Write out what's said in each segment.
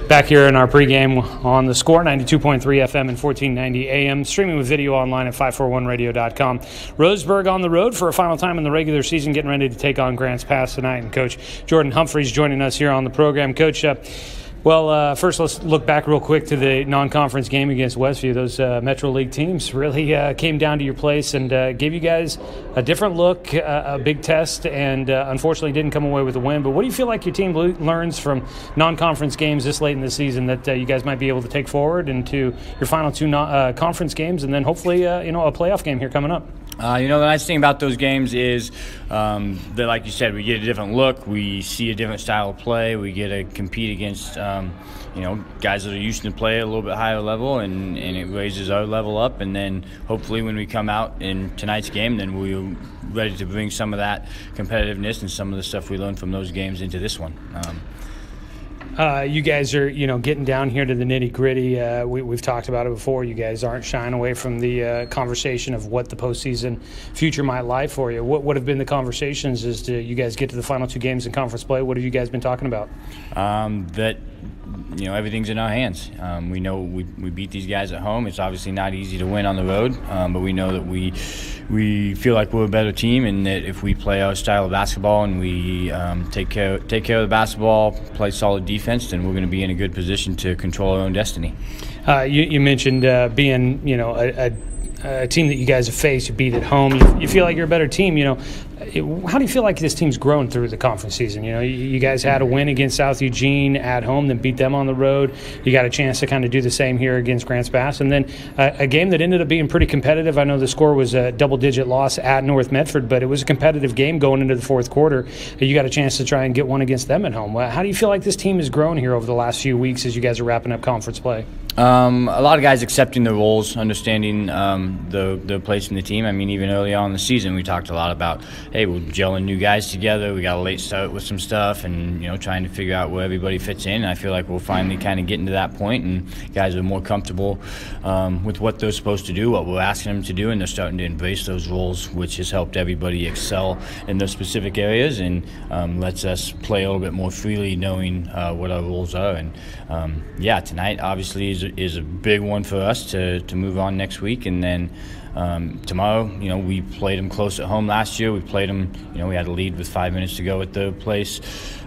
Back here in our pregame on the Score, 92.3 FM and 1490 AM, streaming with video online at 541radio.com. Roseburg on the road for a final time in the regular season, getting ready to take on Grants Pass tonight. And Coach Jordan Humphreys joining us here on the program. Coach, first let's look back real quick to the non-conference game against Westview. Those Metro League teams really came down to your place and gave you guys a different look, a big test, and unfortunately didn't come away with a win. But what do you feel like your team learns from non-conference games this late in the season that you guys might be able to take forward into your final two conference games and then hopefully a playoff game here coming up? The nice thing about those games is that, like you said, we get a different look. We see a different style of play. We get to compete against, guys that are used to play at a little bit higher level, and it raises our level up. And then hopefully when we come out in tonight's game, then we're ready to bring some of that competitiveness and some of the stuff we learned from those games into this one. You guys are, getting down here to the nitty-gritty. We've talked about it before. You guys aren't shying away from the conversation of what the postseason future might lie for you. What have been the conversations as to you guys get to the final two games in conference play? What have you guys been talking about? Everything's in our hands. We know we beat these guys at home. It's obviously not easy to win on the road, but we know that we feel like we're a better team, and that if we play our style of basketball and we take care of the basketball, play solid defense, then we're going to be in a good position to control our own destiny. You mentioned being a team that you guys have faced, you beat at home. You feel like you're a better team. How do you feel like this team's grown through the conference season? You guys had a win against South Eugene at home, then beat them on the road. You got a chance to kind of do the same here against Grants Pass, and then a game that ended up being pretty competitive. I know the score was a double-digit loss at North Medford, but it was a competitive game going into the fourth quarter. You got a chance to try and get one against them at home. How do you feel like this team has grown here over the last few weeks as you guys are wrapping up conference play? A lot of guys accepting their roles, understanding the place in the team. I mean, even early on in the season, we talked a lot about, hey, we're gelling new guys together. We got a late start with some stuff, and trying to figure out where everybody fits in. And I feel like we're finally kind of getting to that point, and guys are more comfortable with what they're supposed to do, what we're asking them to do, and they're starting to embrace those roles, which has helped everybody excel in those specific areas and lets us play a little bit more freely, knowing what our roles are. And tonight obviously is a big one for us to move on next week, and then tomorrow, we played them close at home last year. We played them, we had a lead with 5 minutes to go at the place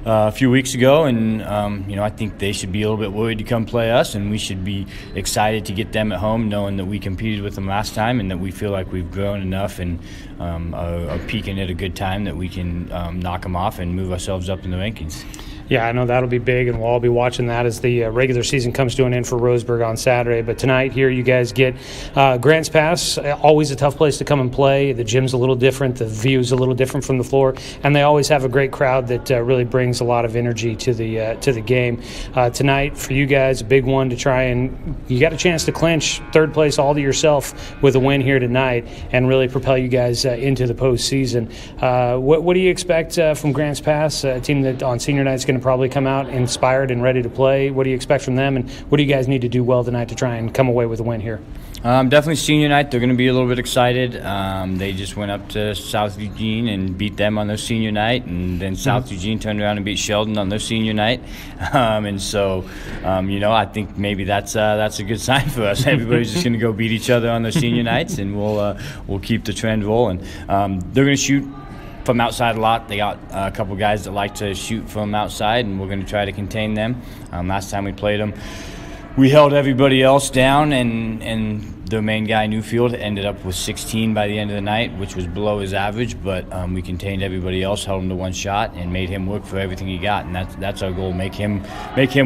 a few weeks ago, and I think they should be a little bit worried to come play us, and we should be excited to get them at home, knowing that we competed with them last time and that we feel like we've grown enough and are peaking at a good time that we can knock them off and move ourselves up in the rankings. Yeah, I know that'll be big, and we'll all be watching that as the regular season comes to an end for Roseburg on Saturday. But tonight here you guys get Grants Pass, always a tough place to come and play. The gym's a little different, the view's a little different from the floor, and they always have a great crowd that really brings a lot of energy to the game. Tonight for you guys, a big one to try, and you got a chance to clinch third place all to yourself with a win here tonight and really propel you guys into the postseason. What do you expect from Grants Pass, a team that on senior night is going to probably come out inspired and ready to play? What do you expect from them, and what do you guys need to do well tonight to try and come away with a win here? Definitely senior night. They're going to be a little bit excited. They just went up to South Eugene and beat them on their senior night, and then South Eugene turned around and beat Sheldon on their senior night. I think maybe that's a good sign for us. Everybody's just going to go beat each other on their senior nights, and we'll keep the trend rolling. They're going to shoot from outside a lot. They got a couple guys that like to shoot from outside, and we're going to try to contain them. Last time we played them, we held everybody else down, and the main guy, Newfield, ended up with 16 by the end of the night, which was below his average, but we contained everybody else, held him to one shot, and made him work for everything he got, and that's our goal, make him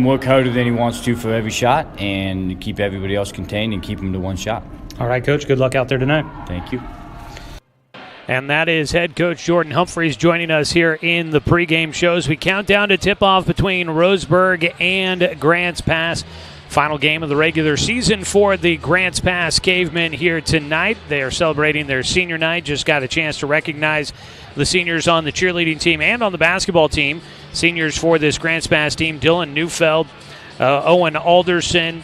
work harder than he wants to for every shot, and keep everybody else contained and keep him to one shot. All right, Coach, good luck out there tonight. Thank you. And that is head coach Jordan Humphreys joining us here in the pregame show as we count down to tip-off between Roseburg and Grants Pass. Final game of the regular season for the Grants Pass Cavemen here tonight. They are celebrating their senior night. Just got a chance to recognize the seniors on the cheerleading team and on the basketball team. Seniors for this Grants Pass team: Dylan Neufeld, Owen Alderson,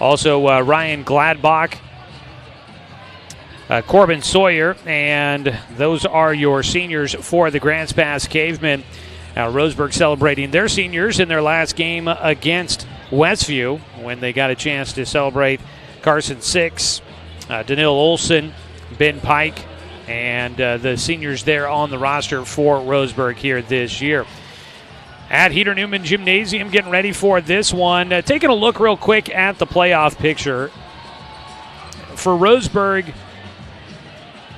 also Ryan Gladbach, Corbin Sawyer, and those are your seniors for the Grants Pass Cavemen. Roseburg celebrating their seniors in their last game against Westview when they got a chance to celebrate Carson Six, Danil Olson, Ben Pike, and the seniors there on the roster for Roseburg here this year. At Heater Newman Gymnasium, getting ready for this one. Taking a look real quick at the playoff picture. For Roseburg,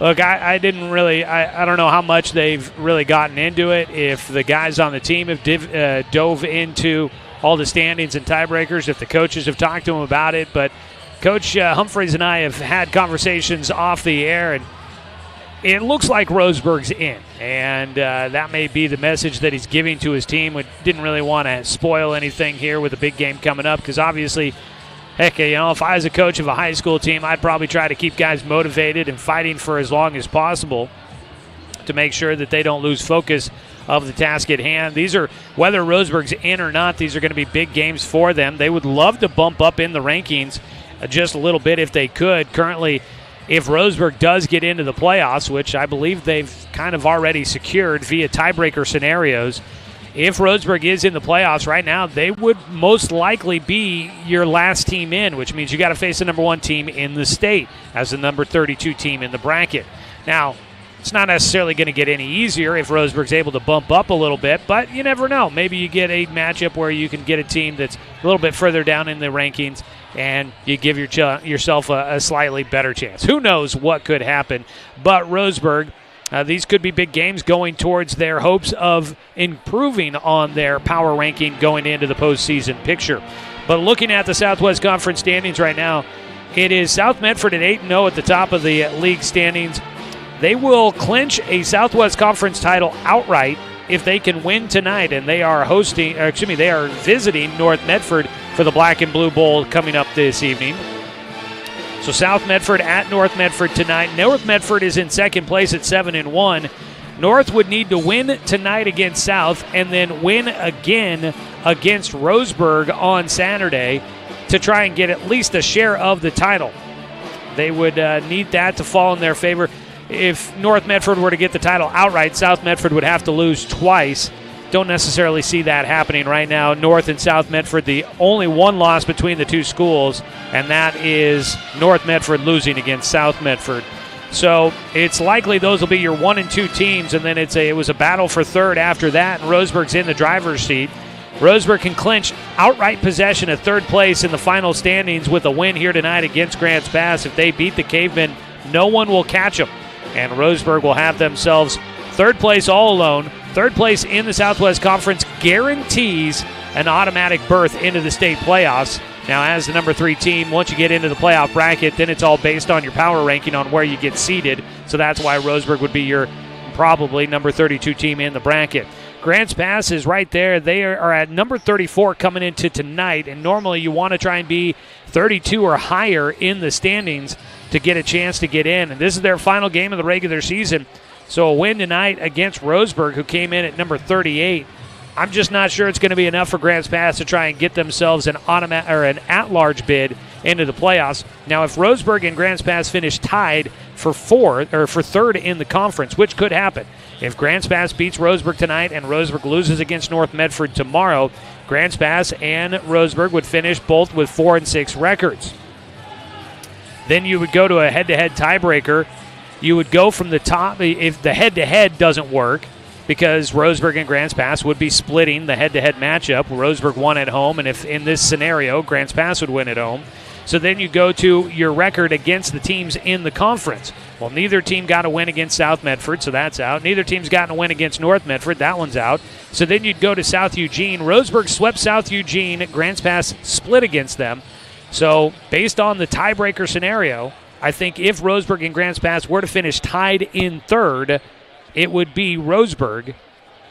look, I don't know how much they've really gotten into it. If the guys on the team have dove into all the standings and tiebreakers, if the coaches have talked to them about it. But Coach Humphreys and I have had conversations off the air, and it looks like Roseburg's in, and that may be the message that he's giving to his team. We didn't really want to spoil anything here with a big game coming up because obviously, heck, if I was a coach of a high school team, I'd probably try to keep guys motivated and fighting for as long as possible to make sure that they don't lose focus of the task at hand. These are, whether Roseburg's in or not, these are going to be big games for them. They would love to bump up in the rankings just a little bit if they could. Currently, if Roseburg does get into the playoffs, which I believe they've kind of already secured via tiebreaker scenarios, if Roseburg is in the playoffs right now, they would most likely be your last team in, which means you got to face the number 1 team in the state as the number 32 team in the bracket. Now, it's not necessarily going to get any easier if Roseburg's able to bump up a little bit, but you never know. Maybe you get a matchup where you can get a team that's a little bit further down in the rankings and you give yourself a slightly better chance. Who knows what could happen? But Roseburg, these could be big games going towards their hopes of improving on their power ranking going into the postseason picture. But looking at the Southwest Conference standings right now, it is South Medford at 8-0 at the top of the league standings. They will clinch a Southwest Conference title outright if they can win tonight, and they are visiting North Medford for the Black and Blue Bowl coming up this evening. So South Medford at North Medford tonight. North Medford is in second place at 7-1. North would need to win tonight against South and then win again against Roseburg on Saturday to try and get at least a share of the title. They would need that to fall in their favor. If North Medford were to get the title outright, South Medford would have to lose twice. Don't necessarily see that happening right now. North and South Medford, the only one loss between the two schools, and that is North Medford losing against South Medford. So it's likely those will be your 1 and 2 teams, and then it was a battle for third after that, and Roseburg's in the driver's seat. Roseburg can clinch outright possession of third place in the final standings with a win here tonight against Grants Pass. If they beat the Cavemen, no one will catch them. And Roseburg will have themselves third place all alone. Third place in the Southwest Conference guarantees an automatic berth into the state playoffs. Now, as the number 3 team, once you get into the playoff bracket, then it's all based on your power ranking on where you get seated. So that's why Roseburg would be your probably number 32 team in the bracket. Grants Pass is right there. They are at number 34 coming into tonight, and normally you want to try and be 32 or higher in the standings to get a chance to get in. And this is their final game of the regular season. So a win tonight against Roseburg, who came in at number 38. I'm just not sure it's going to be enough for Grants Pass to try and get themselves an at-large bid into the playoffs. Now, if Roseburg and Grants Pass finish tied for third in the conference, which could happen, if Grants Pass beats Roseburg tonight and Roseburg loses against North Medford tomorrow, Grants Pass and Roseburg would finish both with 4-6 records. Then you would go to a head-to-head tiebreaker. You would go from the top if the head-to-head doesn't work, because Roseburg and Grants Pass would be splitting the head-to-head matchup. Roseburg won at home, and if in this scenario, Grants Pass would win at home. So then you go to your record against the teams in the conference. Well, neither team got a win against South Medford, so that's out. Neither team's gotten a win against North Medford. That one's out. So then you'd go to South Eugene. Roseburg swept South Eugene. Grants Pass split against them. So based on the tiebreaker scenario, I think if Roseburg and Grants Pass were to finish tied in third, it would be Roseburg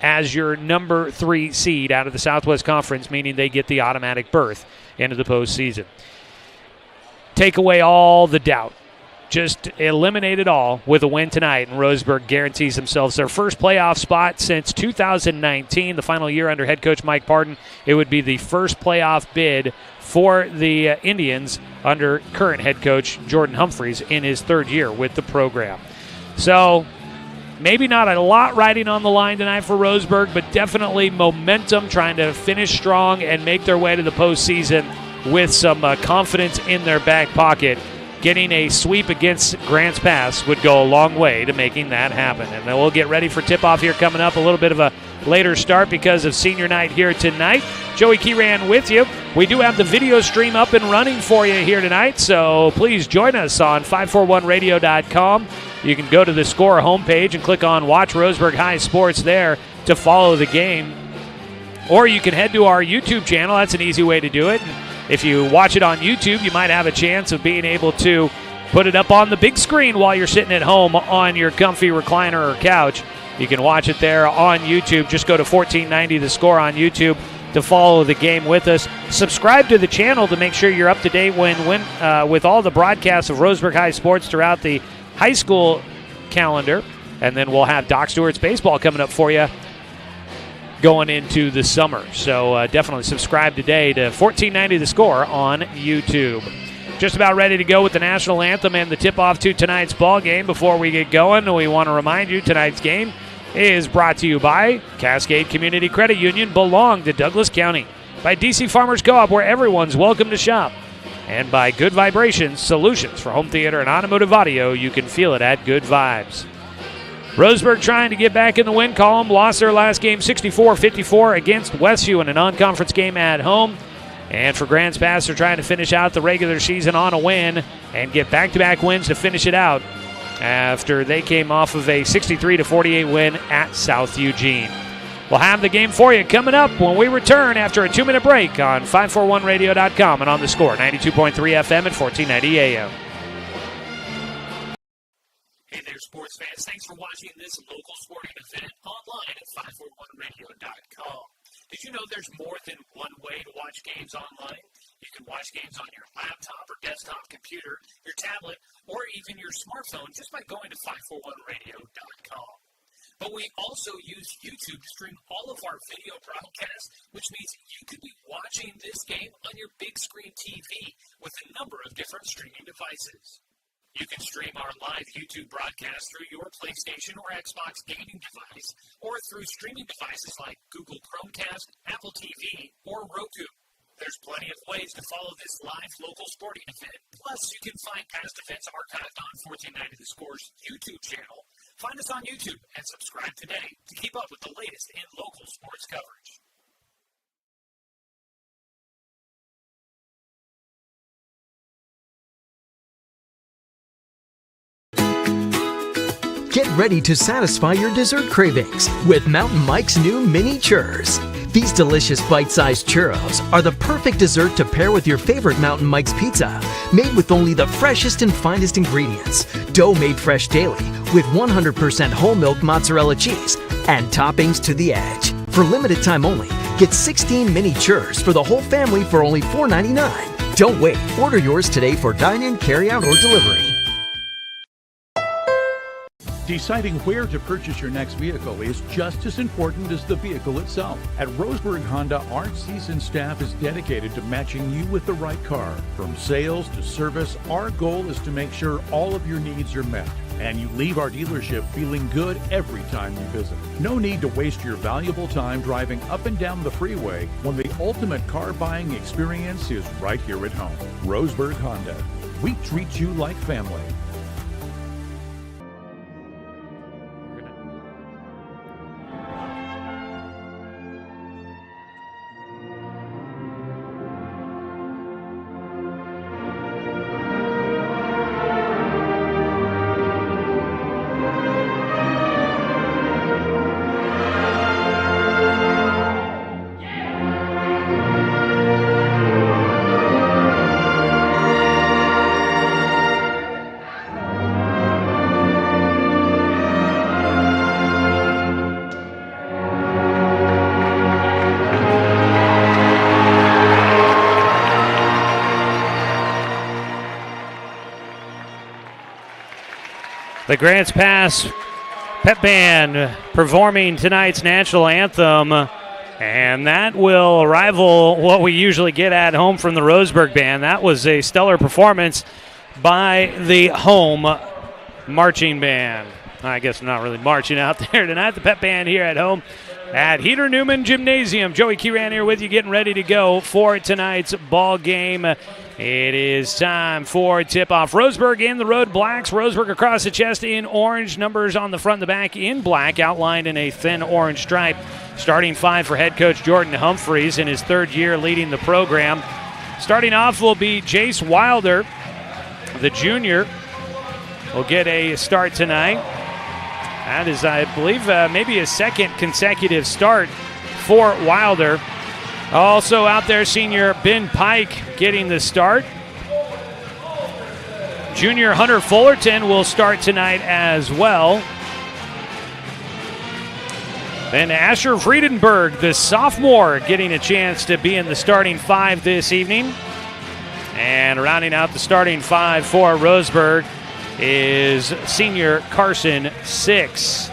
as your number 3 seed out of the Southwest Conference, meaning they get the automatic berth into the postseason. Take away all the doubt. Just eliminate it all with a win tonight, and Roseburg guarantees themselves their first playoff spot since 2019, the final year under head coach Mike Pardon. It would be the first playoff bid for the Indians under current head coach Jordan Humphreys in his third year with the program. So maybe not a lot riding on the line tonight for Roseburg, but definitely momentum, trying to finish strong and make their way to the postseason with some confidence in their back pocket. Getting a sweep against Grants Pass would go a long way to making that happen. And then we'll get ready for tip-off here coming up. A little bit of a later start because of senior night here tonight. Joey Keyran with you. We do have the video stream up and running for you here tonight, so please join us on 541radio.com. You can go to the Score homepage and click on Watch Roseburg High Sports there to follow the game. Or you can head to our YouTube channel. That's an easy way to do it. If you watch it on YouTube, you might have a chance of being able to put it up on the big screen while you're sitting at home on your comfy recliner or couch. You can watch it there on YouTube. Just go to 1490 The Score on YouTube to follow the game with us. Subscribe to the channel to make sure you're up to date with all the broadcasts of Roseburg High Sports throughout the high school calendar. And then we'll have Doc Stewart's baseball coming up for you going into the summer. So definitely subscribe today to 1490 The Score on YouTube. Just about ready to go with the national anthem and the tip-off to tonight's ball game. Before we get going, we want to remind you tonight's game is brought to you by Cascade Community Credit Union, belong to Douglas County, by DC Farmers Co-op, where everyone's welcome to shop, and by Good Vibrations, solutions for home theater and automotive audio. You can feel it at Good Vibes. Roseburg trying to get back in the win column. Lost their last game 64-54 against Westview in a non-conference game at home. And for Grants Pass, they're trying to finish out the regular season on a win and get back-to-back wins to finish it out after they came off of a 63-48 win at South Eugene. We'll have the game for you coming up when we return after a 2-minute break on 541radio.com and on the Score, 92.3 FM and 1490 AM. Hey there, sports fans. Thanks for watching this local sporting event online at 541radio.com. Did you know there's more than one way to watch games online? You can watch games on your laptop or desktop computer, your tablet, or even your smartphone just by going to 541radio.com. But we also use YouTube to stream all of our video broadcasts, which means you could be watching this game on your big screen TV with a number of different streaming devices. You can stream our live YouTube broadcast through your PlayStation or Xbox gaming device, or through streaming devices like Google Chromecast, Apple TV, or Roku. There's plenty of ways to follow this live local sporting event. Plus, you can find past events archived on 1490 The Score's YouTube channel. Find us on YouTube and subscribe today to keep up with the latest in local sports coverage. Get ready to satisfy your dessert cravings with Mountain Mike's new mini churros. These delicious bite-sized churros are the perfect dessert to pair with your favorite Mountain Mike's pizza, made with only the freshest and finest ingredients, dough made fresh daily with 100% whole milk mozzarella cheese, and toppings to the edge. For limited time only, get 16 mini churros for the whole family for only $4.99. Don't wait. Order yours today for dine-in, carry-out, or delivery. Deciding where to purchase your next vehicle is just as important as the vehicle itself. At Roseburg Honda, our seasoned staff is dedicated to matching you with the right car. From sales to service, our goal is to make sure all of your needs are met, and you leave our dealership feeling good every time you visit. No need to waste your valuable time driving up and down the freeway when the ultimate car buying experience is right here at home. Roseburg Honda. We treat you like family. The Grants Pass Pep Band performing tonight's national anthem, and that will rival what we usually get at home from the Roseburg Band. That was a stellar performance by the home marching band. I guess I'm not really marching out there tonight. The pep band here at home at Heater Newman Gymnasium. Joey Kieran here with you, getting ready to go for tonight's ball game. It is time for tip-off. Roseburg in the road blacks. Roseburg across the chest in orange. Numbers on the front and the back in black, outlined in a thin orange stripe. Starting 5 for head coach Jordan Humphreys in his 3rd year leading the program. Starting off will be Jace Wilder, the junior, will get a start tonight. That is, I believe, maybe a 2nd consecutive start for Wilder. Also out there, senior Ben Pike getting the start. Junior Hunter Fullerton will start tonight as well. Then Asher Friedenberg, the sophomore, getting a chance to be in the starting 5 this evening. And rounding out the starting 5 for Roseburg is senior Carson Six.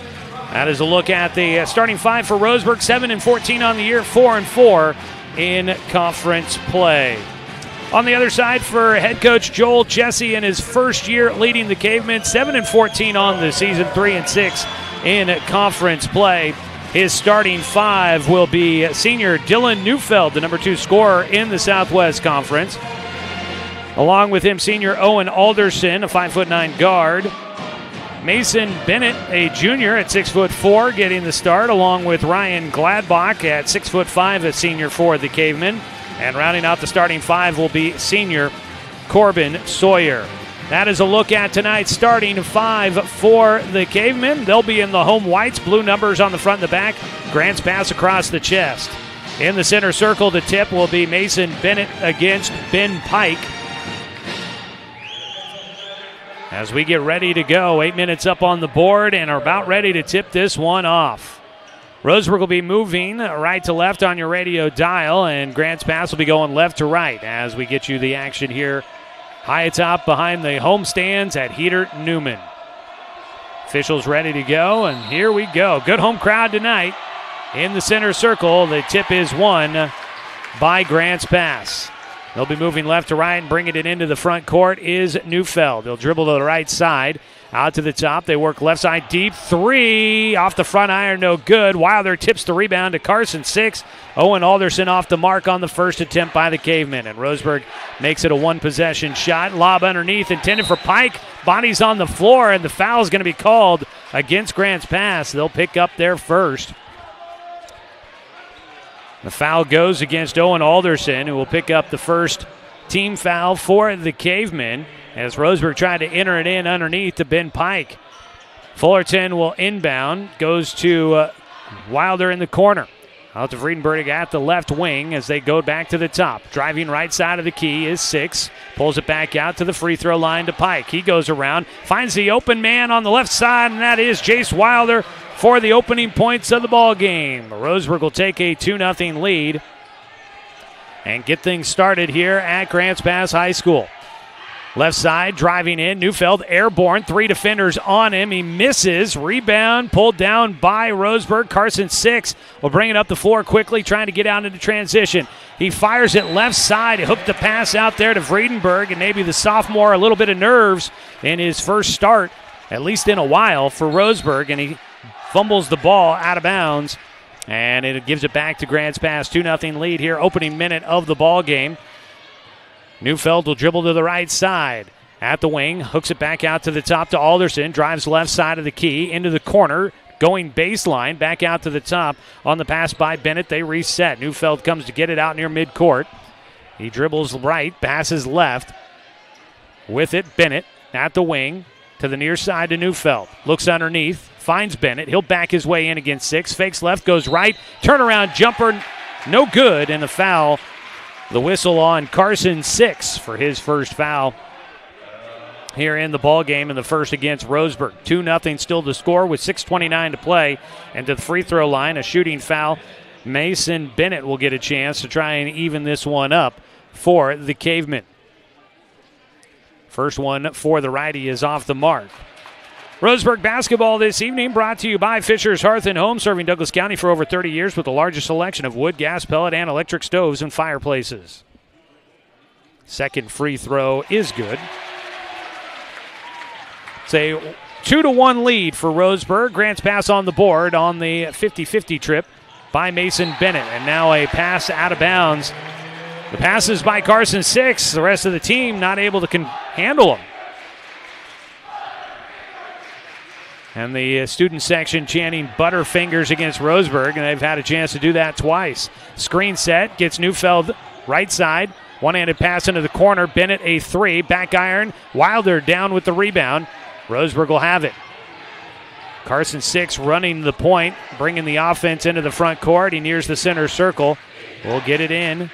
That is a look at the starting 5 for Roseburg. 7-14 on the year, 4-4 in conference play. On the other side for head coach Joel Jesse in his 1st year leading the Cavemen, 7-14 on the season, 3-6 in conference play. His starting 5 will be senior Dylan Neufeld, the number 2 scorer in the Southwest Conference. Along with him, senior Owen Alderson, a 5'9" guard. Mason Bennett, a junior at 6'4", getting the start, along with Ryan Gladbach at 6'5", a senior for the Cavemen. And rounding out the starting 5 will be senior Corbin Sawyer. That is a look at tonight's starting 5 for the Cavemen. They'll be in the home whites, blue numbers on the front and the back. Grants pass across the chest. In the center circle, the tip will be Mason Bennett against Ben Pike. As we get ready to go, 8 minutes up on the board and are about ready to tip this one off. Roseburg will be moving right to left on your radio dial, and Grant's pass will be going left to right as we get you the action here high atop behind the home stands at Heater Newman. Officials ready to go, and here we go. Good home crowd tonight. In the center circle, the tip is won by Grant's pass. They'll be moving left to right and bringing it into the front court is Neufeld. They'll dribble to the right side. Out to the top. They work left side deep. 3 off the front iron, no good. Wilder tips the rebound to Carson Six. Owen Alderson off the mark on the first attempt by the Cavemen. And Roseburg makes it a 1-possession shot. Lob underneath, intended for Pike. Body's on the floor, and the foul is going to be called against Grant's pass. They'll pick up their first. The foul goes against Owen Alderson, who will pick up the first team foul for the Cavemen as Roseburg tried to enter it in underneath to Ben Pike. Fullerton will inbound, goes to Wilder in the corner. Out to Friedenberg at the left wing as they go back to the top. Driving right side of the key is Six. Pulls it back out to the free throw line to Pike. He goes around, finds the open man on the left side, and that is Jace Wilder for the opening points of the ball game. Roseburg will take a 2-0 lead and get things started here at Grants Pass High School. Left side, driving in, Neufeld, airborne, 3 defenders on him. He misses, rebound, pulled down by Roseburg. Carson Six will bring it up the floor quickly, trying to get out into transition. He fires it left side, hooked the pass out there to Friedenberg, and maybe the sophomore a little bit of nerves in his first start, at least in a while, for Roseburg, and he fumbles the ball out of bounds, and it gives it back to Grants Pass. 2-0 lead here, opening minute of the ball game. Neufeld will dribble to the right side. At the wing, hooks it back out to the top to Alderson, drives left side of the key, into the corner, going baseline, back out to the top. On the pass by Bennett, they reset. Neufeld comes to get it out near midcourt. He dribbles right, passes left. With it, Bennett at the wing to the near side to Neufeld. Looks underneath, finds Bennett. He'll back his way in against Six. Fakes left, goes right. Turnaround jumper, no good, and the foul. The whistle on Carson Six for his first foul here in the ball game in the first against Roseburg. 2-0 still to score with 6:29 to play. And to the free throw line, a shooting foul. Mason Bennett will get a chance to try and even this one up for the Cavemen. First one for the righty is off the mark. Roseburg basketball this evening brought to you by Fisher's Hearth and Home, serving Douglas County for over 30 years with the largest selection of wood, gas, pellet, and electric stoves and fireplaces. Second free throw is good. It's a 2-1 lead for Roseburg. Grants pass on the board on the 50-50 trip by Mason Bennett. And now a pass out of bounds. The pass is by Carson Six. The rest of the team not able to handle him. And the student section chanting Butterfingers against Roseburg, and they've had a chance to do that twice. Screen set, gets Neufeld right side. One-handed pass into the corner. Bennett a three. Back iron. Wilder down with the rebound. Roseburg will have it. Carson Six running the point, bringing the offense into the front court. He nears the center circle. Will get it in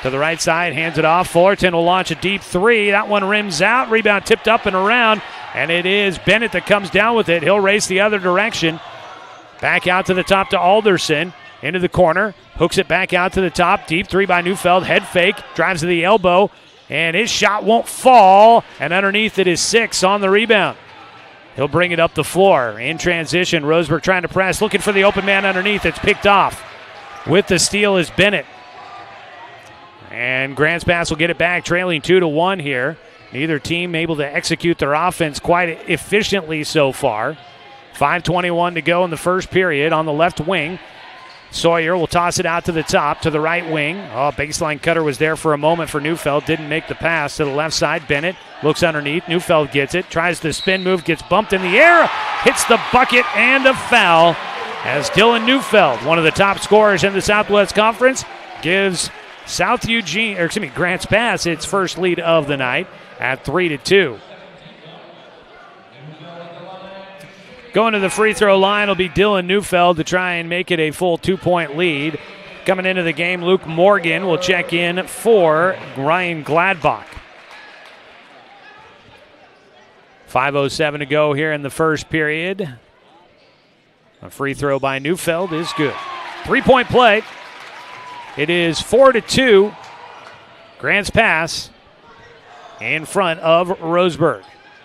to the right side. Hands it off. Fullerton will launch a deep three. That one rims out. Rebound tipped up and around. And it is Bennett that comes down with it. He'll race the other direction. Back out to the top to Alderson. Into the corner. Hooks it back out to the top. Deep three by Neufeld. Head fake. Drives to the elbow. And his shot won't fall. And underneath it is Six on the rebound. He'll bring it up the floor. In transition, Roseburg trying to press. Looking for the open man underneath. It's picked off. With the steal is Bennett. And Grants Pass will get it back. Trailing 2-1 here. Neither team able to execute their offense quite efficiently so far. 5:21 to go in the first period on the left wing. Sawyer will toss it out to the top, to the right wing. Baseline cutter was there for a moment for Neufeld. Didn't make the pass to the left side. Bennett looks underneath. Neufeld gets it. Tries the spin move. Gets bumped in the air. Hits the bucket and a foul. As Dylan Neufeld, one of the top scorers in the Southwest Conference, gives Grants Pass its first lead of the night at 3-2. Going to the free throw line will be Dylan Neufeld to try and make it a full 2-point lead. Coming into the game, Luke Morgan will check in for Ryan Gladbach. 5:07 to go here in the first period. A free throw by Neufeld is good. 3-point play. It is 4-2. Grants Pass in front of Roseburg.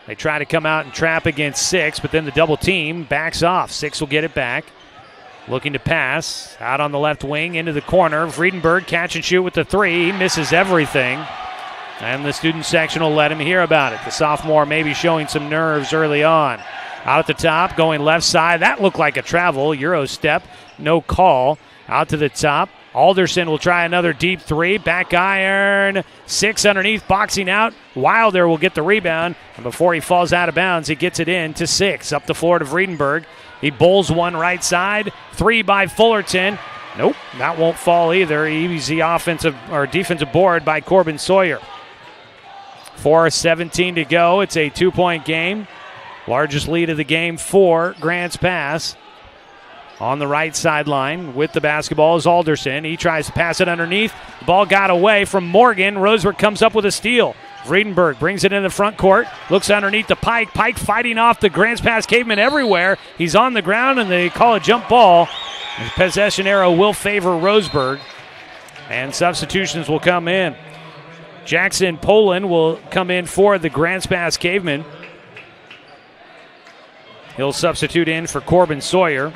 They try to come out and trap against Six, but then the double team backs off. Six will get it back. Looking to pass. Out on the left wing into the corner. Friedenberg catch and shoot with the three. He misses everything. And the student section will let him hear about it. The sophomore maybe showing some nerves early on. Out at the top, going left side. That looked like a travel. Euro step. No call. Out to the top. Alderson will try another deep three. Back iron. Six underneath, boxing out. Wilder will get the rebound. And before he falls out of bounds, he gets it in to Six. Up the floor to Friedenberg. He bowls one right side. Three by Fullerton. Nope, that won't fall either. Easy defensive board by Corbin Sawyer. 4:17 to go. It's a 2-point game. Largest lead of the game for Grants Pass. On the right sideline with the basketball is Alderson. He tries to pass it underneath. The ball got away from Morgan. Roseburg comes up with a steal. Friedenberg brings it in the front court. Looks underneath the Pike. Pike fighting off the Grants Pass Cavemen everywhere. He's on the ground and they call a jump ball. The possession arrow will favor Roseburg. And substitutions will come in. Jackson Poland will come in for the Grants Pass Cavemen. He'll substitute in for Corbin Sawyer.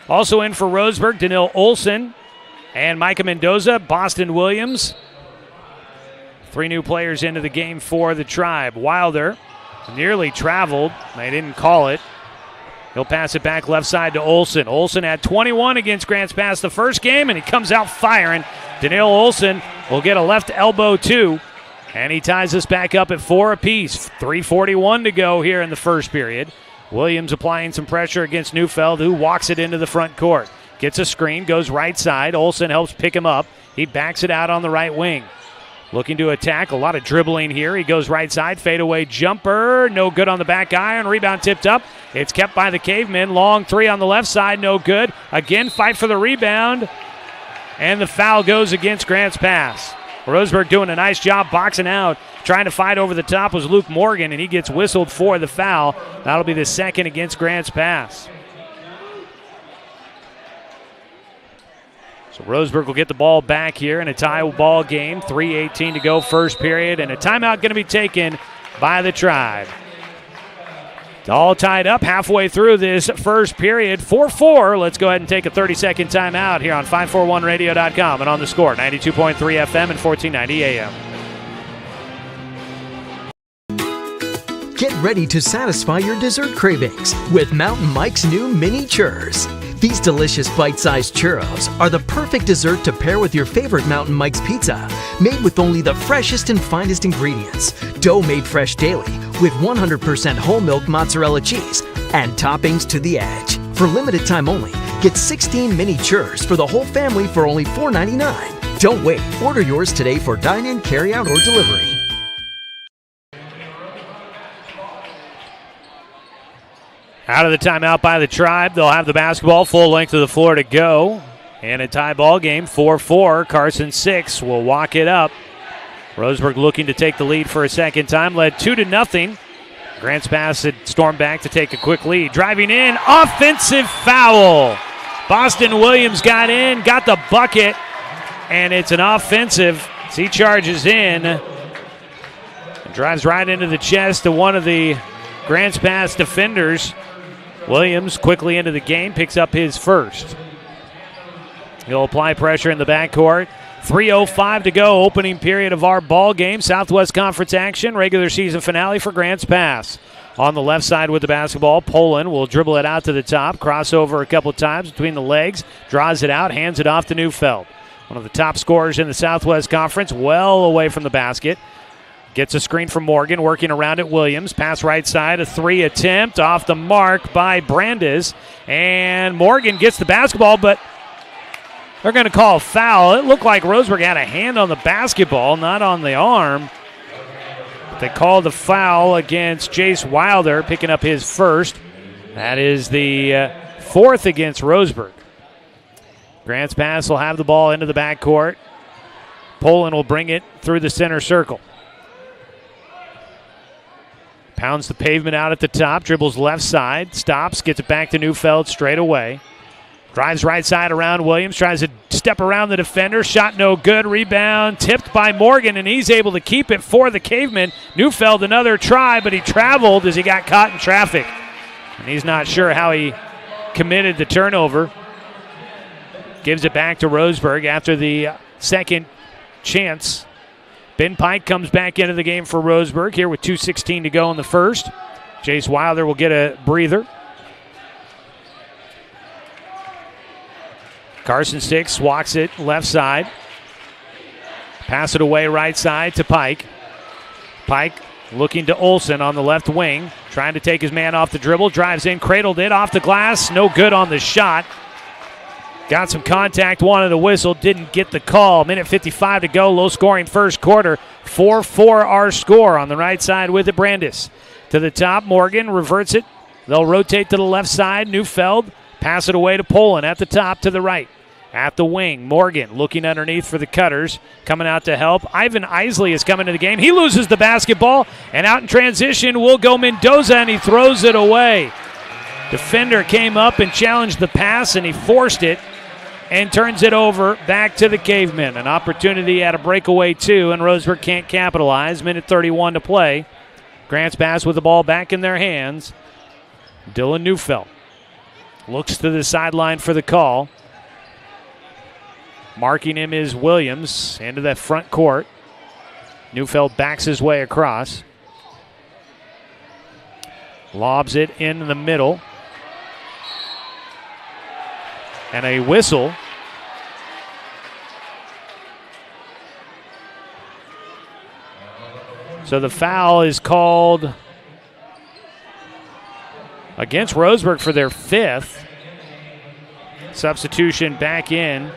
Also in for Roseburg, Danil Olson and Micah Mendoza, Boston Williams. 3 new players into the game for the Tribe. Wilder nearly traveled. They didn't call it. He'll pass it back left side to Olson. Olson had 21 against Grants Pass the first game, and he comes out firing. Danil Olson will get a left elbow too, and he ties us back up at 4 apiece. 3:41 to go here in the first period. Williams applying some pressure against Neufeld, who walks it into the front court. Gets a screen, goes right side. Olson helps pick him up. He backs it out on the right wing. Looking to attack. A lot of dribbling here. He goes right side. Fadeaway jumper. No good on the back iron. Rebound tipped up. It's kept by the Cavemen. Long three on the left side. No good. Again, fight for the rebound. And the foul goes against Grants Pass. Roseburg doing a nice job boxing out. Trying to fight over the top was Luke Morgan, and he gets whistled for the foul. That'll be the second against Grants Pass. So Roseburg will get the ball back here in a tie ball game. 3:18 to go first period, and a timeout going to be taken by the Tribe. It's all tied up halfway through this first period. 4-4. Let's go ahead and take a 30-second timeout here on 541radio.com and on the score, 92.3 FM and 1490 AM. Get ready to satisfy your dessert cravings with Mountain Mike's new mini churros. These delicious bite-sized churros are the perfect dessert to pair with your favorite Mountain Mike's pizza, made with only the freshest and finest ingredients, dough made fresh daily with 100% whole milk mozzarella cheese, and toppings to the edge. For limited time only, get 16 mini churros for the whole family for only $4.99. Don't wait. Order yours today for dine-in, carry-out, or delivery. Out of the timeout by the Tribe. They'll have the basketball full length of the floor to go. And a tie ball game, 4-4. Carson 6 will walk it up. Roseburg looking to take the lead for a second time. Led 2-0. Grants pass had stormed back to take a quick lead. Driving in, offensive foul. Boston Williams got in, got the bucket, and it's an offensive as he charges in. And drives right into the chest of one of the Grants pass defenders. Williams quickly into the game, picks up his first. He'll apply pressure in the backcourt. 3:05 to go, opening period of our ball game. Southwest Conference action, regular season finale for Grants pass. On the left side with the basketball, Poland will dribble it out to the top, crossover a couple times between the legs, draws it out, hands it off to Neufeld. One of the top scorers in the Southwest Conference, well away from the basket. Gets a screen from Morgan, working around at Williams. Pass right side, a three attempt off the mark by Brandes. And Morgan gets the basketball, but they're going to call a foul. It looked like Roseburg had a hand on the basketball, not on the arm. But they called the foul against Jace Wilder, picking up his first. That is the fourth against Roseburg. Grants pass will have the ball into the backcourt. Poland will bring it through the center circle. Pounds the pavement out at the top, dribbles left side, stops, gets it back to Neufeld straight away. Drives right side around Williams, tries to step around the defender, shot no good, rebound, tipped by Morgan, and he's able to keep it for the Cavemen. Neufeld another try, but he traveled as he got caught in traffic. And he's not sure how he committed the turnover. Gives it back to Roseburg after the second chance. Ben Pike comes back into the game for Roseburg here with 2:16 to go in the first. Jace Wilder will get a breather. Carson Six walks it left side. Pass it away right side to Pike. Pike looking to Olsen on the left wing. Trying to take his man off the dribble. Drives in, cradled it off the glass. No good on the shot. Got some contact, wanted a whistle, didn't get the call. Minute 55 to go, low-scoring first quarter. 4-4 our score on the right side with it, Brandes. To the top, Morgan reverts it. They'll rotate to the left side. Neufeld, pass it away to Poland at the top to the right. At the wing, Morgan looking underneath for the Cutters. Coming out to help. Ivan Isley is coming to the game. He loses the basketball, and out in transition will go Mendoza, and he throws it away. Defender came up and challenged the pass, and he forced it and turns it over back to the Cavemen. An opportunity at a breakaway, too, and Roseburg can't capitalize. Minute 31 to play. Grants pass with the ball back in their hands. Dylan Neufeld looks to the sideline for the call. Marking him is Williams into that front court. Neufeld backs his way across. Lobs it in the middle. And a whistle. So the foul is called against Roseburg for their fifth. Substitution back in.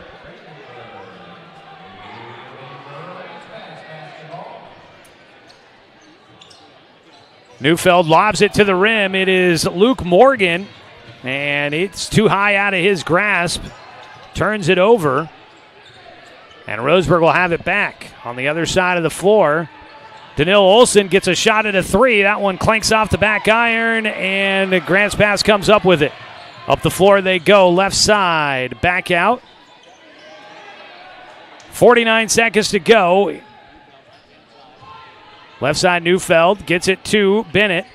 Neufeld lobs it to the rim. It is Luke Morgan. And it's too high out of his grasp. Turns it over. And Roseburg will have it back on the other side of the floor. Danil Olsen gets a shot at a three. That one clanks off the back iron, and Grant's pass comes up with it. Up the floor they go, left side, back out. 49 seconds to go. Left side, Neufeld gets it to Bennett.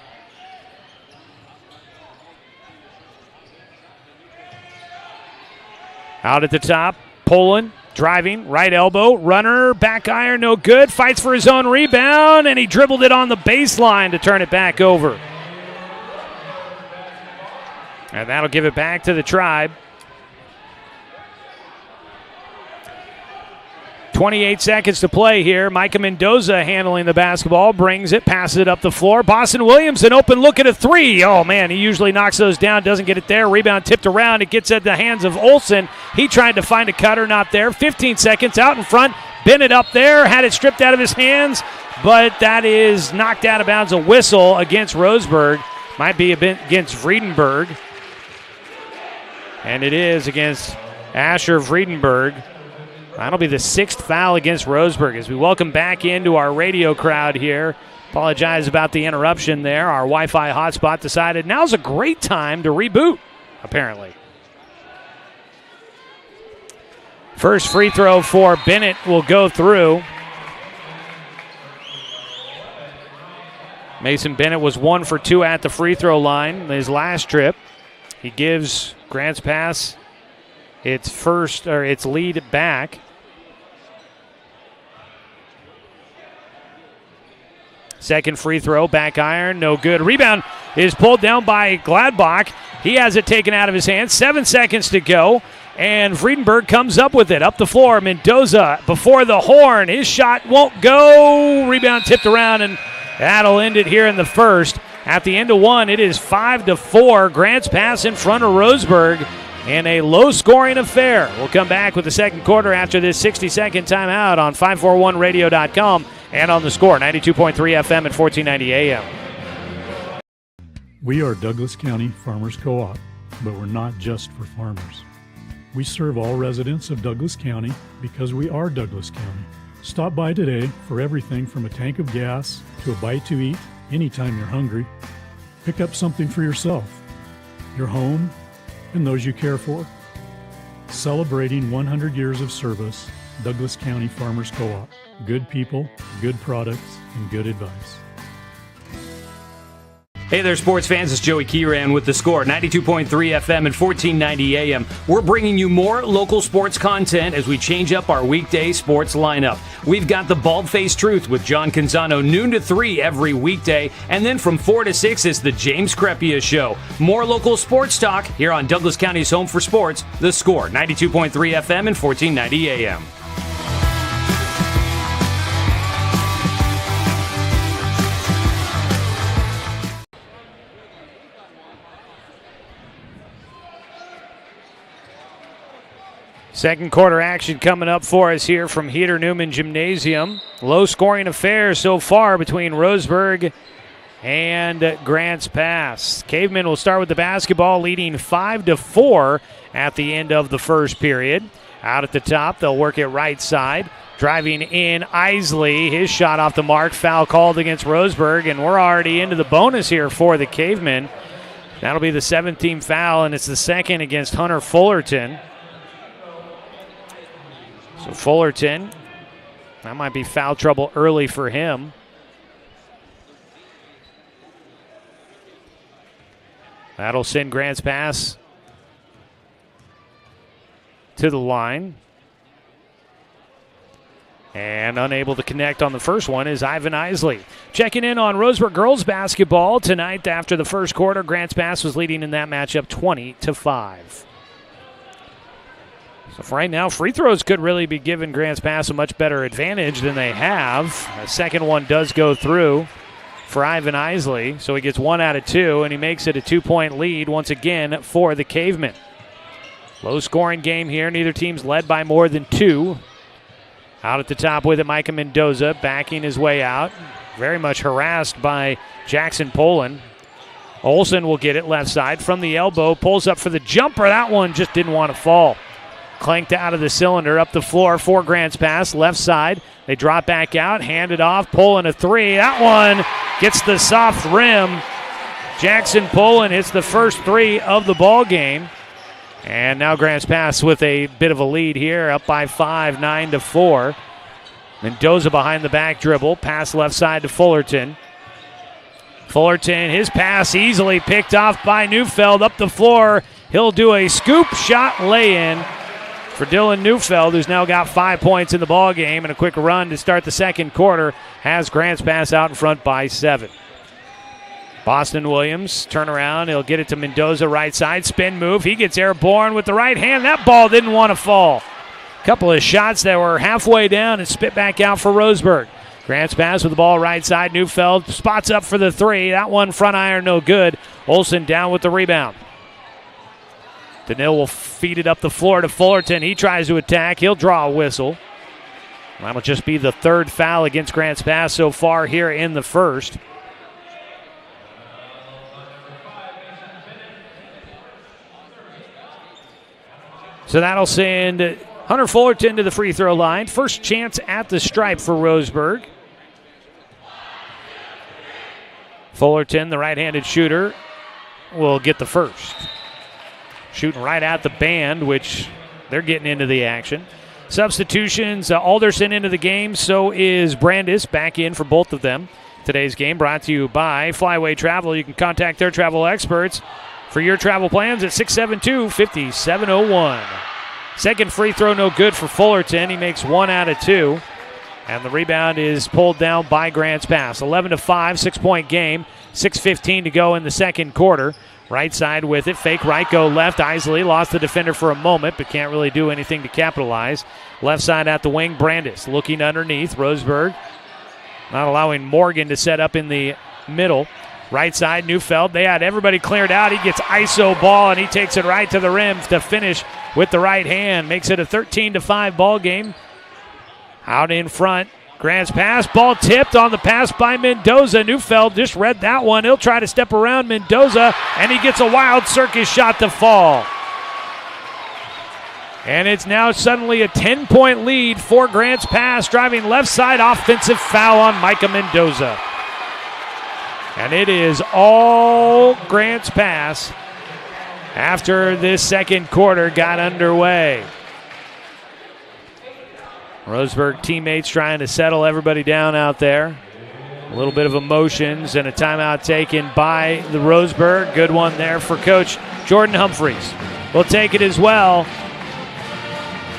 Out at the top, Poland Driving, right elbow, runner, back iron, no good. Fights for his own rebound, and he dribbled it on the baseline to turn it back over. And that'll give it back to the Tribe. 28 seconds to play here. Micah Mendoza handling the basketball, brings it, passes it up the floor. Boston Williams, an open look at a three. Oh, man, he usually knocks those down, doesn't get it there. Rebound tipped around. It gets at the hands of Olsen. He tried to find a cutter, not there. 15 seconds out in front. Bennett up there, had it stripped out of his hands, but that is knocked out of bounds. A whistle against Roseburg. Might be a bit against Vredenberg. And it is against Asher Vredenberg. That'll be the 6th foul against Roseburg as we welcome back into our radio crowd here. Apologize about the interruption there. Our Wi-Fi hotspot decided now's a great time to reboot, apparently. First free throw for Bennett will go through. Mason Bennett was 1 for 2 at the free throw line his last trip. He gives Grants Pass its lead back. Second free throw, back iron, no good. Rebound is pulled down by Gladbach. He has it taken out of his hands. 7 seconds to go, and Vredenberg comes up with it. Up the floor, Mendoza before the horn. His shot won't go. Rebound tipped around, and that'll end it here in the first. At the end of one, it is 5-4. Grants Pass in front of Roseburg in a low-scoring affair. We'll come back with the second quarter after this 60-second timeout on 541radio.com and on the Score, 92.3 FM and 1490 AM. We are Douglas County Farmers Co-op, but we're not just for farmers. We serve all residents of Douglas County because we are Douglas County. Stop by today for everything from a tank of gas to a bite to eat anytime you're hungry. Pick up something for yourself, your home, and those you care for. Celebrating 100 years of service, Douglas County Farmers Co-op. Good people, good products, and good advice. Hey there, sports fans. It's Joey Kieran with The Score, 92.3 FM and 1490 AM. We're bringing you more local sports content as we change up our weekday sports lineup. We've got the Bald-Faced Truth with John Canzano, noon to 3 every weekday. And then from 4 to 6 is the James Crepia Show. More local sports talk here on Douglas County's home for sports, The Score, 92.3 FM and 1490 AM. Second quarter action coming up for us here from Heater Newman Gymnasium. Low scoring affair so far between Roseburg and Grants Pass. Cavemen will start with the basketball, leading 5-4 at the end of the first period. Out at the top, they'll work it right side. Driving in Isley, his shot off the mark, foul called against Roseburg, and we're already into the bonus here for the Cavemen. That'll be the 17th foul, and it's the second against Hunter Fullerton. So Fullerton, that might be foul trouble early for him. That'll send Grants Pass to the line. And unable to connect on the first one is Ivan Isley. Checking in on Roseburg girls basketball tonight after the first quarter. Grants Pass was leading in that matchup 20-5. So for right now, free throws could really be giving Grants Pass a much better advantage than they have. The second one does go through for Ivan Isley, so he gets 1 out of 2, and he makes it a 2-point lead once again for the Cavemen. Low-scoring game here. Neither team's led by more than 2. Out at the top with it, Micah Mendoza backing his way out. Very much harassed by Jackson Poland. Olsen will get it left side from the elbow, pulls up for the jumper. That one just didn't want to fall. Clanked out of the cylinder, up the floor for Grants Pass, left side. They drop back out, hand it off, pulling a 3. That one gets the soft rim. Jackson Poland hits the first 3 of the ball game. And now Grants Pass with a bit of a lead here, up by 5, 9-4. Mendoza behind the back dribble, pass left side to Fullerton. Fullerton, his pass easily picked off by Neufeld, up the floor. He'll do a scoop shot lay-in for Dylan Neufeld, who's now got 5 points in the ball game, and a quick run to start the second quarter has Grants Pass out in front by 7. Boston Williams, turn around. He'll get it to Mendoza, right side. Spin move. He gets airborne with the right hand. That ball didn't want to fall. Couple of shots that were halfway down and spit back out for Roseburg. Grants Pass with the ball right side. Neufeld spots up for the three. That one front iron no good. Olsen down with the rebound. Danil will feed it up the floor to Fullerton. He tries to attack. He'll draw a whistle. That'll just be the third foul against Grants Pass so far here in the first. So that'll send Hunter Fullerton to the free throw line. First chance at the stripe for Roseburg. Fullerton, the right-handed shooter, will get the first. Shooting right at the band, which they're getting into the action. Substitutions, Alderson into the game. So is Brandis back in for both of them. Today's game brought to you by Flyway Travel. You can contact their travel experts for your travel plans at 672-5701. Second free throw no good for Fullerton. He makes 1 out of 2. And the rebound is pulled down by Grants Pass. 11-5, 6-point game. 6:15 to go in the second quarter. Right side with it. Fake right, go left. Isley lost the defender for a moment, but can't really do anything to capitalize. Left side at the wing, Brandis looking underneath. Roseburg not allowing Morgan to set up in the middle. Right side, Neufeld. They had everybody cleared out. He gets ISO ball, and he takes it right to the rim to finish with the right hand. Makes it a 13-5 ball game. Out in front, Grants Pass. Ball tipped on the pass by Mendoza. Neufeld just read that one. He'll try to step around Mendoza, and he gets a wild circus shot to fall. And it's now suddenly a 10-point lead for Grants Pass. Driving left side, offensive foul on Micah Mendoza. And it is all Grants Pass after this second quarter got underway. Roseburg teammates trying to settle everybody down out there. A little bit of emotions and a timeout taken by the Roseburg. Good one there for Coach Jordan Humphreys. We'll take it as well.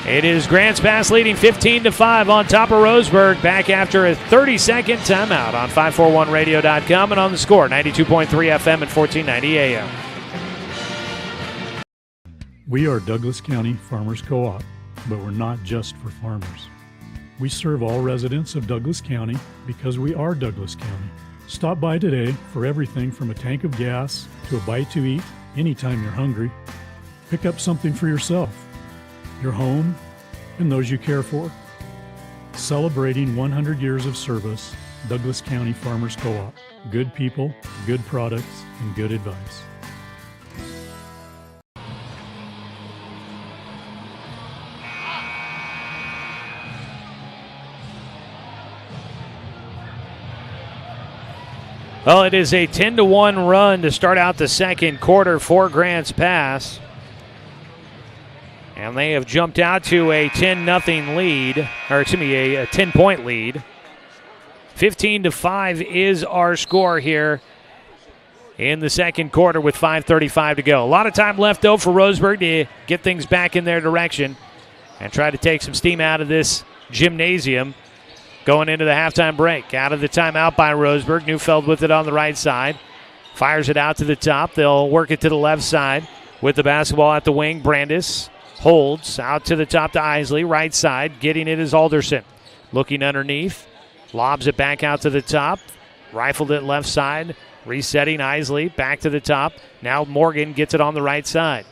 It is Grants Pass leading 15-5 on top of Roseburg. Back after a 30-second timeout on 541radio.com and on the score, 92.3 FM and 1490 AM. We are Douglas County Farmers Co-op, but we're not just for farmers. We serve all residents of Douglas County because we are Douglas County. Stop by today for everything from a tank of gas to a bite to eat anytime you're hungry. Pick up something for yourself, your home, and those you care for. Celebrating 100 years of service, Douglas County Farmers Co-op. Good people, good products, and good advice. Well, it is a 10-1 run to start out the second quarter for Grants Pass. And they have jumped out to a 10-0 lead, or excuse me, a 10-point lead. 15-5 is our score here in the second quarter with 5:35 to go. A lot of time left, though, for Roseburg to get things back in their direction and try to take some steam out of this gymnasium going into the halftime break. Out of the timeout by Roseburg. Neufeld with it on the right side. Fires it out to the top. They'll work it to the left side with the basketball at the wing. Brandis holds out to the top to Isley. Right side. Getting it is Alderson. Looking underneath. Lobs it back out to the top. Rifled it left side. Resetting Isley back to the top. Now Morgan gets it on the right side.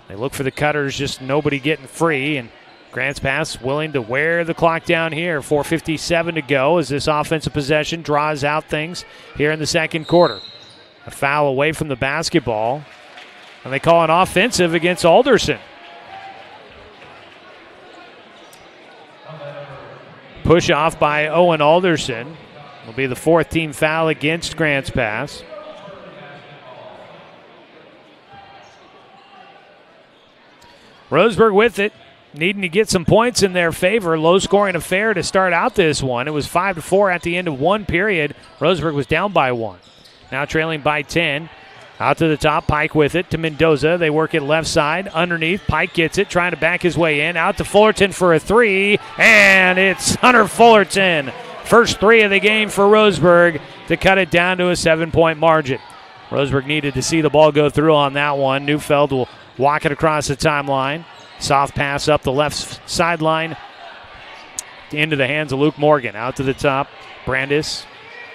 They look for the cutters, just nobody getting free. And Grants Pass willing to wear the clock down here. 4:57 to go as this offensive possession draws out things here in the second quarter. A foul away from the basketball. And they call an offensive against Alderson. Push off by Owen Alderson. Will be the fourth team foul against Grants Pass. Roseburg with it, needing to get some points in their favor. Low-scoring affair to start out this one. It was 5-4 at the end of one period. Roseburg was down by 1. Now trailing by 10. Out to the top, Pike with it to Mendoza. They work it left side, underneath. Pike gets it, trying to back his way in. Out to Fullerton for a three, and it's Hunter Fullerton. First three of the game for Roseburg to cut it down to a 7-point margin. Roseburg needed to see the ball go through on that one. Neufeld will walk it across the timeline. Soft pass up the left sideline into the hands of Luke Morgan. Out to the top, Brandis.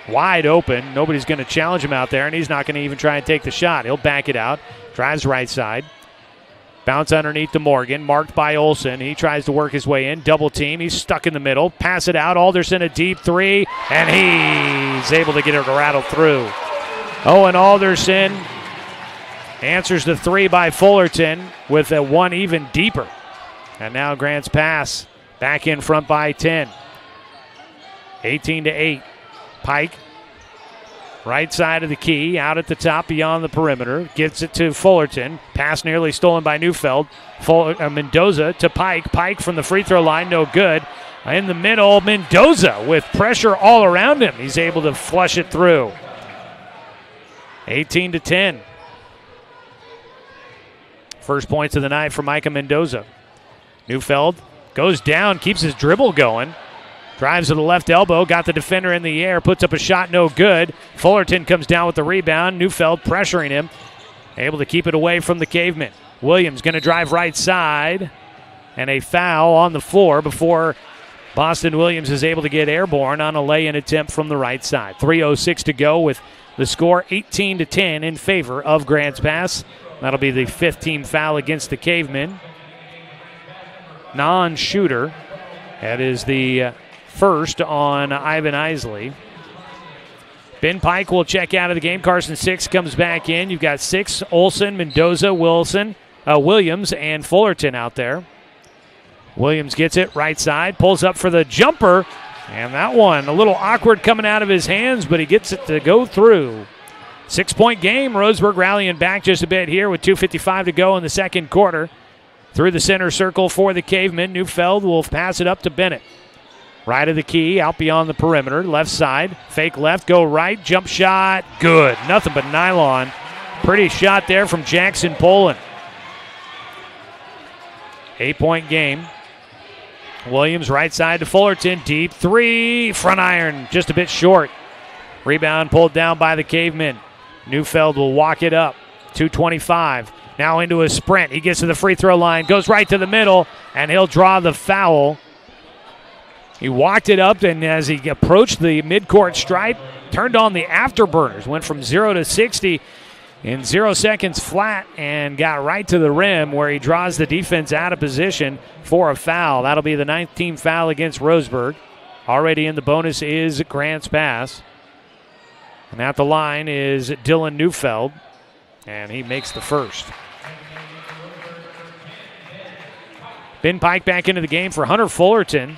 Wide open. Nobody's going to challenge him out there, and he's not going to even try and take the shot. He'll back it out. Drives right side. Bounce underneath to Morgan. Marked by Olsen. He tries to work his way in. Double team. He's stuck in the middle. Pass it out. Alderson a deep three, and he's able to get it to rattle through. Owen Alderson answers the three by Fullerton with a one even deeper. And now Grants pass back in front by 10. 18-8. Pike, right side of the key, out at the top beyond the perimeter. Gets it to Fullerton. Pass nearly stolen by Neufeld. Mendoza to Pike. Pike from the free throw line, no good. In the middle, Mendoza with pressure all around him. He's able to flush it through. 18-10. First points of the night for Micah Mendoza. Neufeld goes down, keeps his dribble going. Drives to the left elbow, got the defender in the air, puts up a shot, no good. Fullerton comes down with the rebound. Neufeld pressuring him, able to keep it away from the Cavemen. Williams going to drive right side, and a foul on the floor before Boston Williams is able to get airborne on a lay-in attempt from the right side. 3:06 to go with the score 18-10 in favor of Grants Pass. That'll be the fifth team foul against the Cavemen. Non-shooter. That is the first on Ivan Isley. Ben Pike will check out of the game. Carson Six comes back in. You've got Six, Olsen, Mendoza, Williams, and Fullerton out there. Williams gets it right side, pulls up for the jumper, and that one a little awkward coming out of his hands, but he gets it to go through. 6-point game. Roseburg rallying back just a bit here with 2:55 to go in the second quarter. Through the center circle for the Cavemen. Neufeld will pass it up to Bennett. Right of the key, out beyond the perimeter. Left side, fake left, go right. Jump shot, good. Nothing but nylon. Pretty shot there from Jackson Poland. 8-point game. Williams right side to Fullerton. Deep three. Front iron, just a bit short. Rebound pulled down by the Cavemen. Neufeld will walk it up. 2:25. Now into a sprint. He gets to the free throw line, goes right to the middle, and he'll draw the foul. He walked it up, and as he approached the midcourt stripe, turned on the afterburners, went from 0 to 60 in 0 seconds flat, and got right to the rim where he draws the defense out of position for a foul. That'll be the 9th team foul against Roseburg. Already in the bonus is Grants Pass. And at the line is Dylan Neufeld, and he makes the first. Ben Pike back into the game for Hunter Fullerton.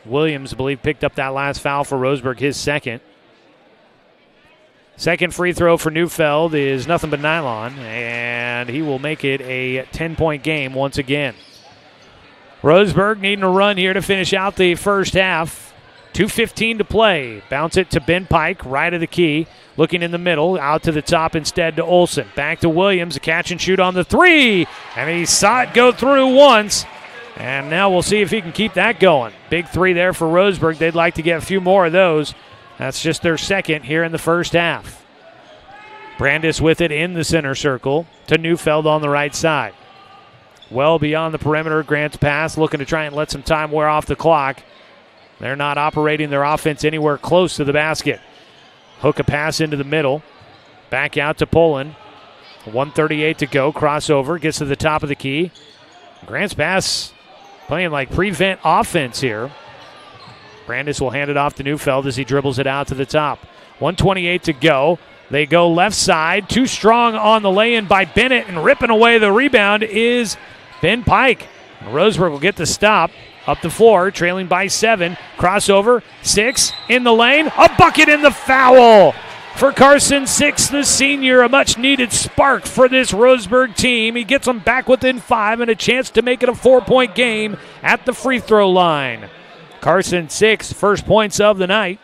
Williams, I believe, picked up that last foul for Roseburg, his second. Second free throw for Neufeld is nothing but nylon, and he will make it a 10-point game once again. Roseburg needing a run here to finish out the first half. 2:15 to play. Bounce it to Ben Pike, right of the key. Looking in the middle, out to the top instead to Olsen. Back to Williams, a catch and shoot on the three. And he saw it go through once. And now we'll see if he can keep that going. Big three there for Roseburg. They'd like to get a few more of those. That's just their second here in the first half. Brandis with it in the center circle to Neufeld on the right side. Well beyond the perimeter, Grants Pass, looking to try and let some time wear off the clock. They're not operating their offense anywhere close to the basket. Hook a pass into the middle. Back out to Poland. 1:38 to go. Crossover. Gets to the top of the key. Grants Pass playing like prevent offense here. Brandis will hand it off to Neufeld as he dribbles it out to the top. 1:28 to go. They go left side. Too strong on the lay-in by Bennett, and ripping away the rebound is Ben Pike. Roseburg will get the stop. Up the floor, trailing by 7. Crossover, 6 in the lane. A bucket in the foul for Carson Six, the senior. A much-needed spark for this Roseburg team. He gets them back within 5 and a chance to make it a 4-point game at the free throw line. Carson Six, first points of the night.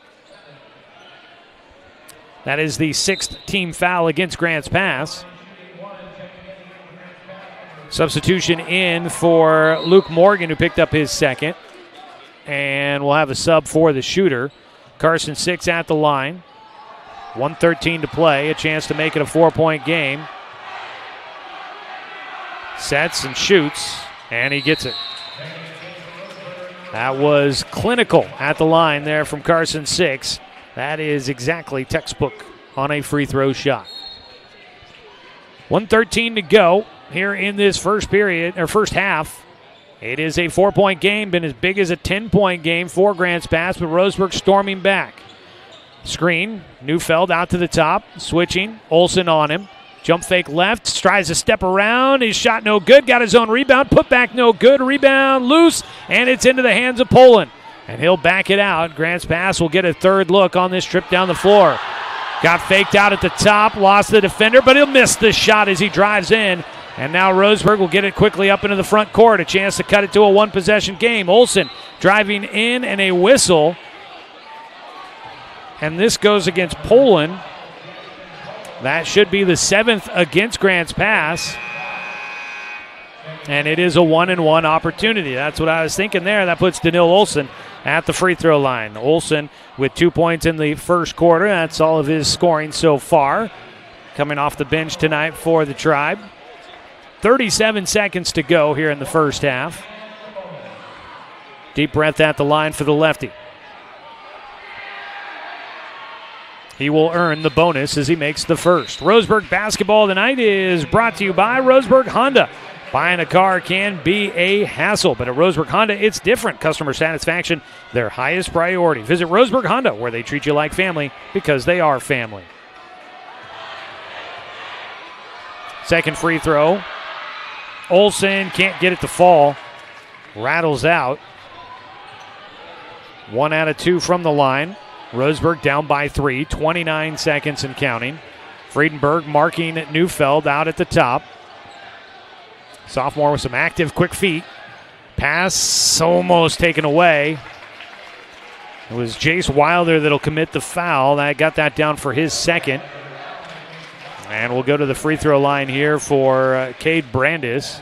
That is the 6th team foul against Grants Pass. Substitution in for Luke Morgan, who picked up his 2nd. And we'll have a sub for the shooter. Carson 6 at the line. 1:13 to play. A chance to make it a 4-point game. Sets and shoots, and he gets it. That was clinical at the line there from Carson 6. That is exactly textbook on a free throw shot. 1:13 to go here in this first half. It is a 4-point game, been as big as a 10-point game for Grants Pass, but Roseburg storming back. Screen, Neufeld out to the top, switching, Olsen on him. Jump fake left, tries to step around, his shot no good, got his own rebound, put back no good, rebound loose, and it's into the hands of Poland. And he'll back it out. Grants Pass will get a 3rd look on this trip down the floor. Got faked out at the top, lost the defender, but he'll miss the shot as he drives in. And now Roseburg will get it quickly up into the front court. A chance to cut it to a 1-possession game. Olsen driving in and a whistle. And this goes against Poland. That should be the 7th against Grants Pass. And it is a 1-and-1 opportunity. That's what I was thinking there. That puts Danil Olsen at the free throw line. Olsen with 2 points in the first quarter. That's all of his scoring so far. Coming off the bench tonight for the Tribe. 37 seconds to go here in the first half. Deep breath at the line for the lefty. He will earn the bonus as he makes the first. Roseburg basketball tonight is brought to you by Roseburg Honda. Buying a car can be a hassle, but at Roseburg Honda, it's different. Customer satisfaction, their highest priority. Visit Roseburg Honda, where they treat you like family because they are family. Second free throw. Olsen can't get it to fall. Rattles out. 1 out of 2 from the line. Roseburg down by 3. 29 seconds and counting. Friedenberg marking Neufeld out at the top. Sophomore with some active, quick feet. Pass almost taken away. It was Jace Wilder that'll commit the foul. I got that down for his 2nd. And we'll go to the free throw line here for Cade Brandis.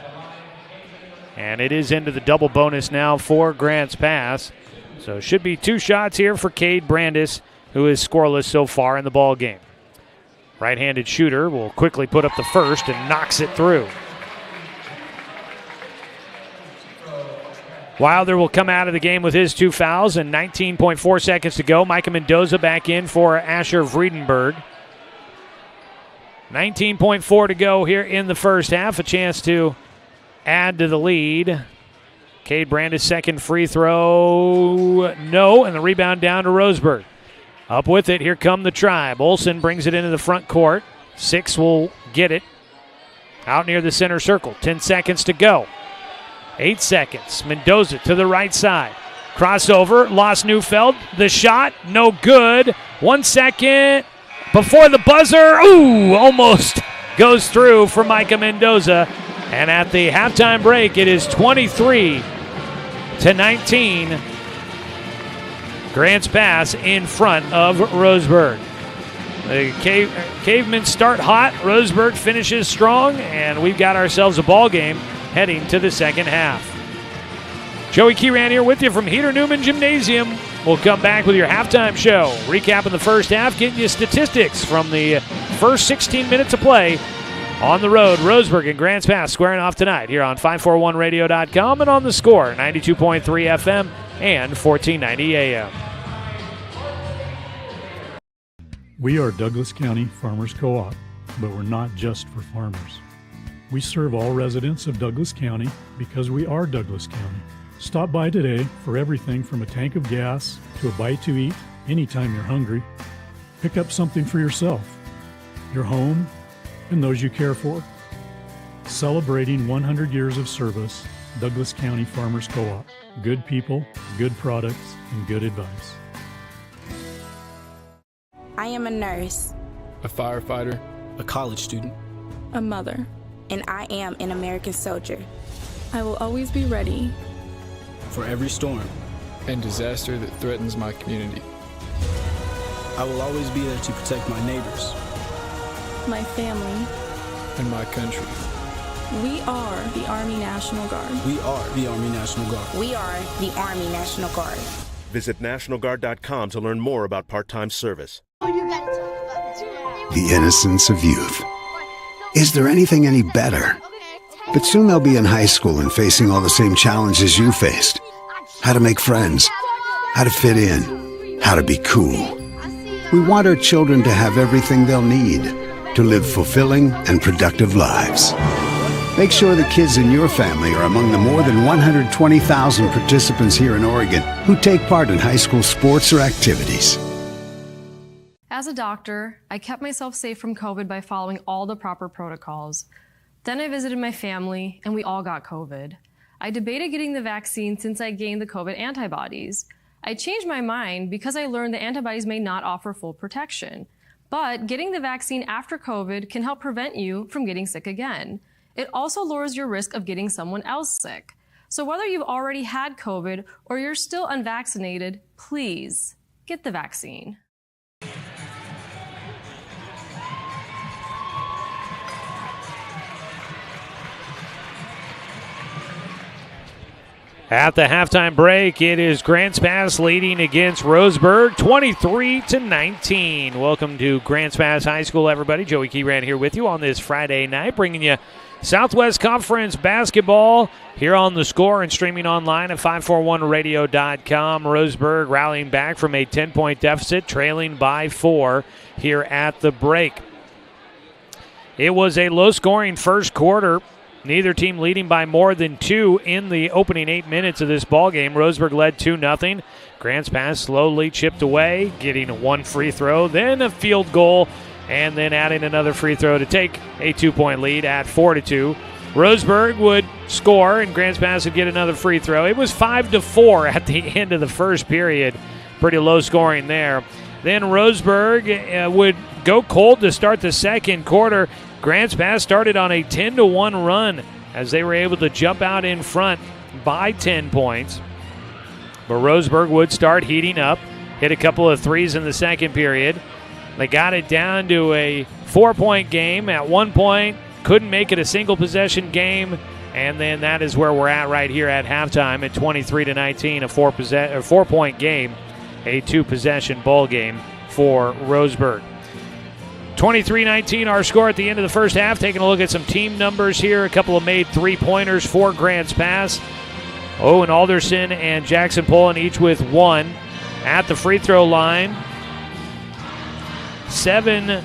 And it is into the double bonus now for Grants Pass. So it should be 2 shots here for Cade Brandis, who is scoreless so far in the ball game. Right-handed shooter will quickly put up the first and knocks it through. Wilder will come out of the game with his 2 fouls and 19.4 seconds to go. Micah Mendoza back in for Asher Friedenberg. 19.4 to go here in the first half. A chance to add to the lead. Cade Brandis' second free throw, no, and the rebound down to Roseburg. Up with it, here come the Tribe. Olsen brings it into the front court. 6 will get it out near the center circle. 10 seconds to go. 8 seconds. Mendoza to the right side. Crossover, lost Neufeld. The shot, no good. 1 second before the buzzer. Ooh, almost goes through for Micah Mendoza. And at the halftime break, it is 23-19. Grants Pass in front of Roseburg. The Cavemen start hot. Roseburg finishes strong, and we've got ourselves a ball game heading to the second half. Joey Keyran here with you from Heater Newman Gymnasium. We'll come back with your halftime show. Recapping the first half, getting you statistics from the first 16 minutes of play on the road. Roseburg and Grants Pass squaring off tonight here on 541radio.com and on the Score, 92.3 FM and 1490 AM. We are Douglas County Farmers Co-op, but we're not just for farmers. We serve all residents of Douglas County because we are Douglas County. Stop by today for everything from a tank of gas to a bite to eat anytime you're hungry. Pick up something for yourself, your home, and those you care for. Celebrating 100 years of service, Douglas County Farmers Co-op. Good people, good products, and good advice. I am a nurse, a firefighter, a college student, a mother, and I am an American soldier. I will always be ready for every storm and disaster that threatens my community. I will always be there to protect my neighbors. My family. And my country. We are the Army National Guard. We are the Army National Guard. We are the Army National Guard. Visit nationalguard.com to learn more about part-time service. The innocence of youth. Is there anything any better? But soon they'll be in high school and facing all the same challenges you faced. How to make friends, how to fit in, how to be cool. We want our children to have everything they'll need to live fulfilling and productive lives. Make sure the kids in your family are among the more than 120,000 participants here in Oregon who take part in high school sports or activities. As a doctor, I kept myself safe from COVID by following all the proper protocols. Then I visited my family, and we all got COVID. I debated getting the vaccine since I gained the COVID antibodies. I changed my mind because I learned the antibodies may not offer full protection. But getting the vaccine after COVID can help prevent you from getting sick again. It also lowers your risk of getting someone else sick. So whether you've already had COVID or you're still unvaccinated, please get the vaccine. At the halftime break, it is Grants Pass leading against Roseburg, 23-19. Welcome to Grants Pass High School, everybody. Joey Keyran here with you on this Friday night, bringing you Southwest Conference basketball here on The Score and streaming online at 541radio.com. Roseburg rallying back from a 10-point deficit, trailing by 4 here at the break. It was a low-scoring first quarter. Neither team leading by more than 2 in the opening 8 minutes of this ballgame. Roseburg led 2-0. Grants Pass slowly chipped away, getting one free throw, then a field goal, and then adding another free throw to take a 2-point lead at 4-2. Roseburg would score, and Grants Pass would get another free throw. It was 5-4 at the end of the first period. Pretty low scoring there. Then Roseburg would go cold to start the second quarter. Grants Pass started on a 10-1 run as they were able to jump out in front by 10 points. But Roseburg would start heating up, hit a couple of threes in the second period. They got it down to a 4-point game. At one point, couldn't make it a single possession game. And then that is where we're at right here at halftime at 23-19, a 4-point game, a 2-possession ball game for Roseburg. 23-19 our score at the end of the first half. Taking a look at some team numbers here. A couple of made three-pointers for Grants Pass. Owen Alderson and Jackson Pullen each with 1. At the free throw line, 7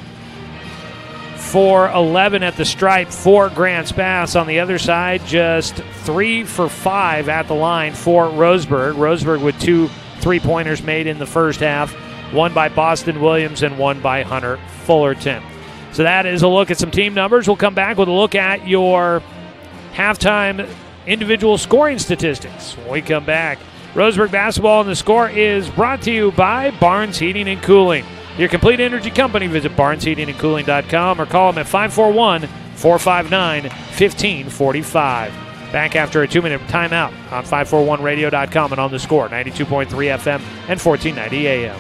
for 11 at the stripe for Grants Pass. On the other side, just 3 for 5 at the line for Roseburg. Roseburg with 2 3-pointers made in the first half. One by Boston Williams and one by Hunter Fullerton. So that is a look at some team numbers. We'll come back with a look at your halftime individual scoring statistics when we come back. Roseburg basketball and The Score is brought to you by Barnes Heating and Cooling. Your complete energy company. Visit barnesheatingandcooling.com or call them at 541-459-1545. Back after a 2-minute timeout on 541radio.com and on The Score, 92.3 FM and 1490 AM.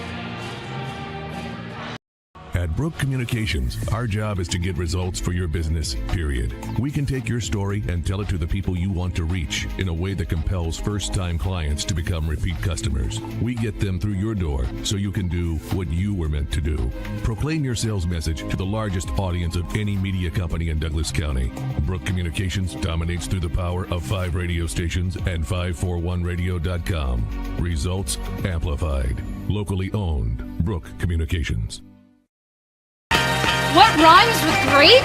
At Brook Communications, our job is to get results for your business, period. We can take your story and tell it to the people you want to reach in a way that compels first-time clients to become repeat customers. We get them through your door so you can do what you were meant to do. Proclaim your sales message to the largest audience of any media company in Douglas County. Brook Communications dominates through the power of 5 radio stations and 541radio.com. Results amplified. Locally owned. Brook Communications. What rhymes with great?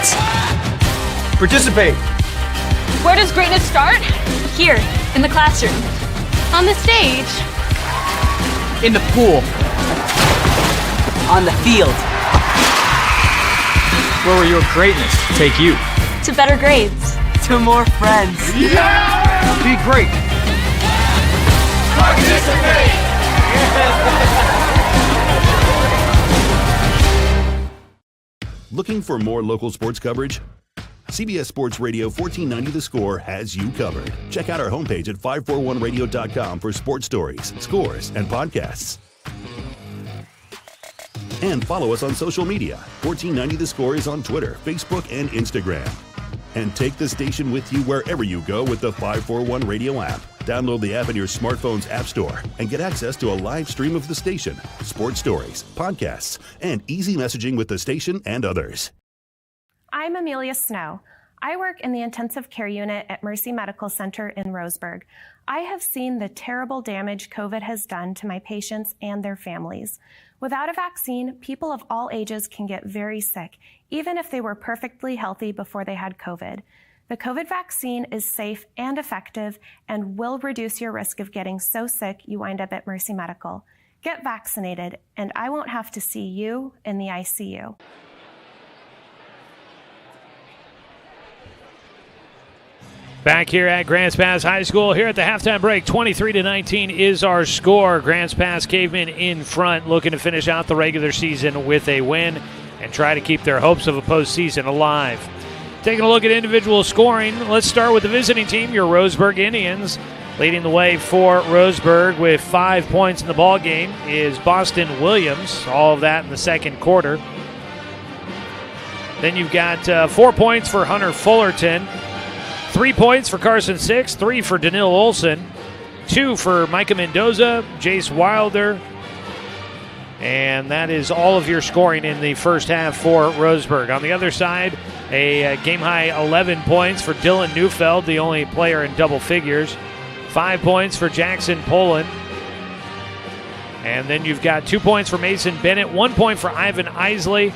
Participate. Where does greatness start? Here, in the classroom. On the stage. In the pool. On the field. Where will your greatness take you? To better grades. To more friends. Yeah! Be great. Participate! Looking for more local sports coverage? CBS Sports Radio 1490 The Score has you covered. Check out our homepage at 541radio.com for sports stories, scores, and podcasts. And follow us on social media. 1490 The Score is on Twitter, Facebook, and Instagram. And take the station with you wherever you go with the 541 Radio app. Download the app in your smartphone's app store and get access to a live stream of the station, sports stories, podcasts, and easy messaging with the station and others. I'm Amelia Snow. I work in the intensive care unit at Mercy Medical Center in Roseburg. I have seen the terrible damage COVID has done to my patients and their families. Without a vaccine, people of all ages can get very sick, even if they were perfectly healthy before they had COVID. The COVID vaccine is safe and effective and will reduce your risk of getting so sick you wind up at Mercy Medical. Get vaccinated, and I won't have to see you in the ICU. Back here at Grants Pass High School, here at the halftime break, 23-19 is our score. Grants Pass Cavemen in front, looking to finish out the regular season with a win and try to keep their hopes of a postseason alive. Taking a look at individual scoring, let's start with the visiting team, your Roseburg Indians. Leading the way for Roseburg with 5 points in the ball game is Boston Williams, all of that in the second quarter. Then you've got 4 points for Hunter Fullerton. 3 points for Carson Six, 3 for Danil Olson, 2 for Micah Mendoza, Jace Wilder, and that is all of your scoring in the first half for Roseburg. On the other side, a game-high 11 points for Dylan Neufeld, the only player in double figures, 5 points for Jackson Poland, and then you've got 2 points for Mason Bennett, 1 point for Ivan Isley,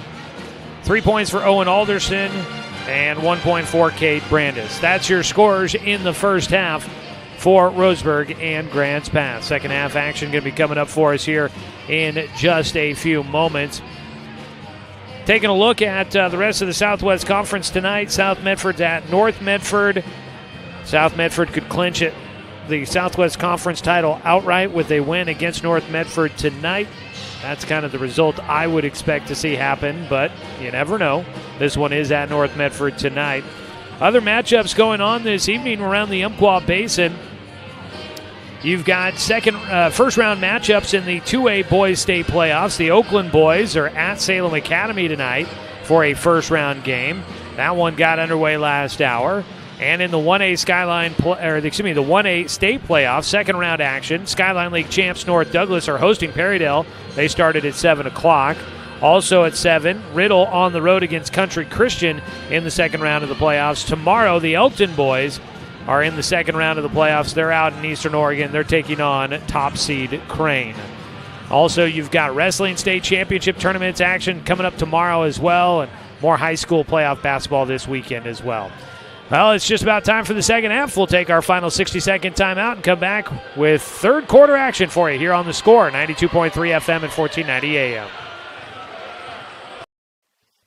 3 points for Owen Alderson, and 1 point for Kate Brandis. That's your scores in the first half for Roseburg and Grants Pass. Second half action going to be coming up for us here in just a few moments. Taking a look at the rest of the Southwest Conference tonight. South Medford's at North Medford. South Medford could clinch it, the Southwest Conference title outright with a win against North Medford tonight. That's kind of the result I would expect to see happen, but you never know. This one is at North Medford tonight. Other matchups going on this evening around the Umpqua Basin. You've got first-round matchups in the 2A Boys State Playoffs. The Oakland boys are at Salem Academy tonight for a first-round game. That one got underway last hour. And in the 1A the 1A state playoffs, second round action, Skyline League champs North Douglas are hosting Perrydale. They started at 7 o'clock. Also at 7, Riddle on the road against Country Christian in the second round of the playoffs. Tomorrow, the Elkton boys are in the second round of the playoffs. They're out in Eastern Oregon. They're taking on top seed Crane. Also, you've got Wrestling State Championship tournaments action coming up tomorrow as well, and more high school playoff basketball this weekend as well. Well, it's just about time for the second half. We'll take our final 60-second timeout and come back with third quarter action for you here on The Score, 92.3 FM and 1490 AM.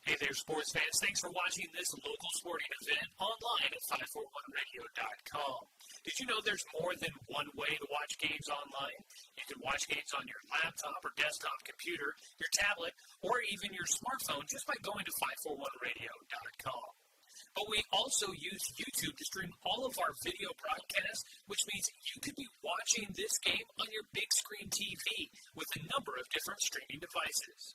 Hey there, sports fans. Thanks for watching this local sporting event online at 541radio.com. Did you know there's more than one way to watch games online? You can watch games on your laptop or desktop computer, your tablet, or even your smartphone just by going to 541radio.com. But we also use YouTube to stream all of our video broadcasts, which means you could be watching this game on your big screen TV with a number of different streaming devices.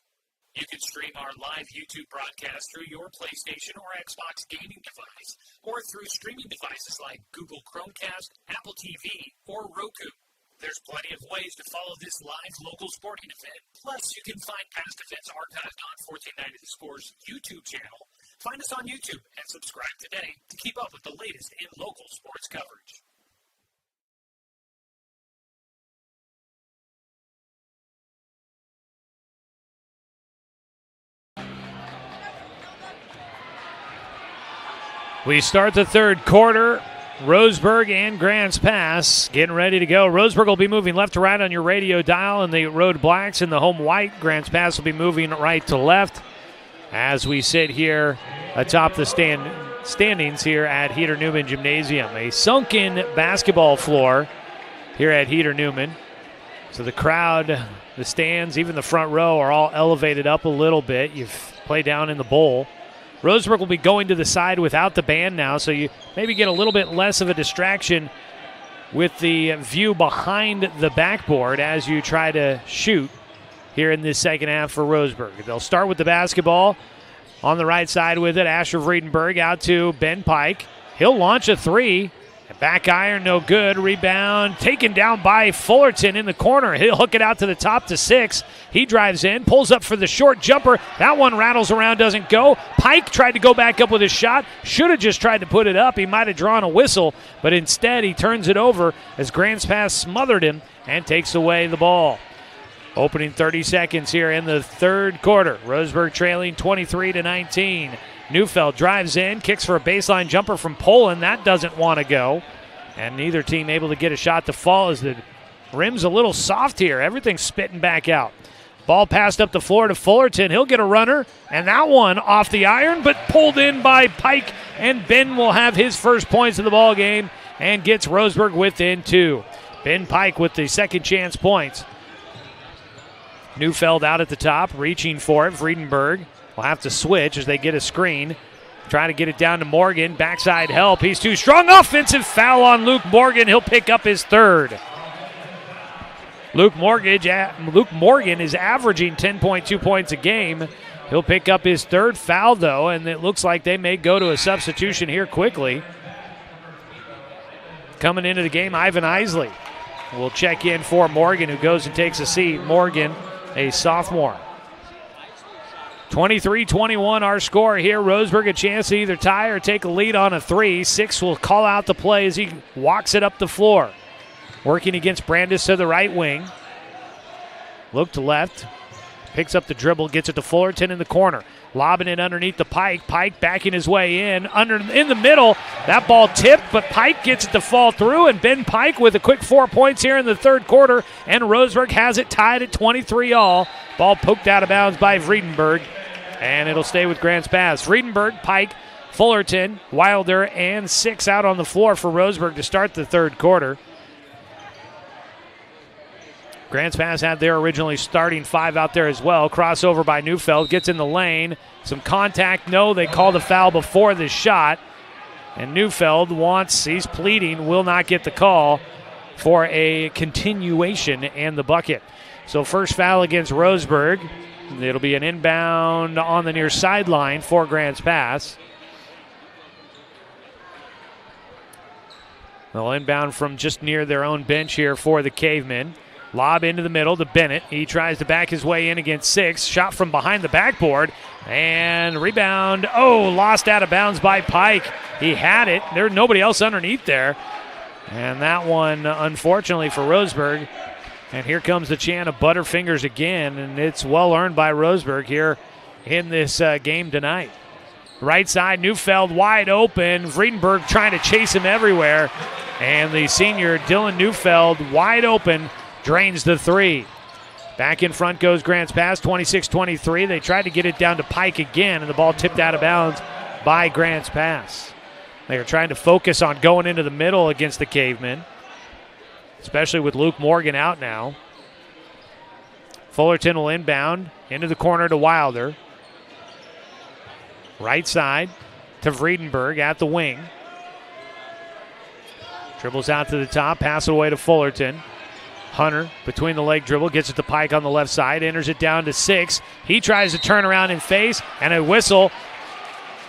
You can stream our live YouTube broadcast through your PlayStation or Xbox gaming device, or through streaming devices like Google Chromecast, Apple TV, or Roku. There's plenty of ways to follow this live local sporting event. Plus, you can find past events archived on 1490 The Score's YouTube channel. Find us on YouTube and subscribe today to keep up with the latest in local sports coverage. We start the third quarter. Roseburg and Grants Pass getting ready to go. Roseburg will be moving left to right on your radio dial in the road blacks and the home white. Grants Pass will be moving right to left as we sit here atop the standings here at Heater Newman Gymnasium. A sunken basketball floor here at Heater Newman. So the crowd, the stands, even the front row are all elevated up a little bit. You play down in the bowl. Roseburg will be going to the side without the band now, so you maybe get a little bit less of a distraction with the view behind the backboard as you try to shoot here in this second half for Roseburg. They'll start with the basketball on the right side with it. Asher Vredenberg out to Ben Pike. He'll launch a three. Back iron, no good. Rebound taken down by Fullerton in the corner. He'll hook it out to the top to 6. He drives in, pulls up for the short jumper. That one rattles around, doesn't go. Pike tried to go back up with his shot. Should have just tried to put it up. He might have drawn a whistle, but instead he turns it over as Grants Pass smothered him and takes away the ball. Opening 30 seconds here in the third quarter. Roseburg trailing 23-19. Neufeld drives in, kicks for a baseline jumper from Poland. That doesn't want to go. And neither team able to get a shot to fall as the rim's a little soft here. Everything's spitting back out. Ball passed up the floor to Fullerton. He'll get a runner. And that one off the iron, but pulled in by Pike. And Ben will have his first points of the ball game and gets Roseburg within 2. Ben Pike with the second chance points. Neufeld out at the top, reaching for it. Vredenberg will have to switch as they get a screen. Trying to get it down to Morgan. Backside help. He's too strong. Offensive foul on Luke Morgan. He'll pick up his third. Luke Morgan is averaging 10.2 points a game. He'll pick up his third foul, though, and it looks like they may go to a substitution here quickly. Coming into the game, Ivan Isley will check in for Morgan, who goes and takes a seat. Morgan, a sophomore. 23-21 our score here. Roseburg a chance to either tie or take a lead on a 3. 6 will call out the play as he walks it up the floor. Working against Brandis to the right wing. Look to left. Picks up the dribble, gets it to Fullerton in the corner. Lobbing it underneath the Pike. Pike backing his way in. In the middle. That ball tipped, but Pike gets it to fall through. And Ben Pike with a quick 4 points here in the third quarter. And Roseburg has it tied at 23-all. Ball poked out of bounds by Vredenberg. And it'll stay with Grants Pass. Vredenberg, Pike, Fullerton, Wilder, and 6 out on the floor for Roseburg to start the third quarter. Grants Pass had their originally starting 5 out there as well. Crossover by Neufeld, gets in the lane. Some contact, no, they call the foul before the shot. And Neufeld he's pleading, will not get the call for a continuation and the bucket. So first foul against Roseburg. It'll be an inbound on the near sideline for Grants Pass. They'll inbound from just near their own bench here for the Cavemen. Lob into the middle to Bennett. He tries to back his way in against 6. Shot from behind the backboard. And rebound. Lost out of bounds by Pike. He had it. There's nobody else underneath there. And that one, unfortunately for Roseburg. And here comes the chant of Butterfingers again, and it's well earned by Roseburg here in this game tonight. Right side, Neufeld wide open. Vredenberg trying to chase him everywhere. And the senior, Dylan Neufeld, wide open, drains the 3. Back in front goes Grants Pass, 26-23. They tried to get it down to Pike again, and the ball tipped out of bounds by Grants Pass. They are trying to focus on going into the middle against the Cavemen, especially with Luke Morgan out now. Fullerton will inbound into the corner to Wilder. Right side to Vredenberg at the wing. Dribbles out to the top, pass it away to Fullerton. Hunter between the leg dribble, gets it to Pike on the left side, enters it down to 6. He tries to turn around and face, and a whistle.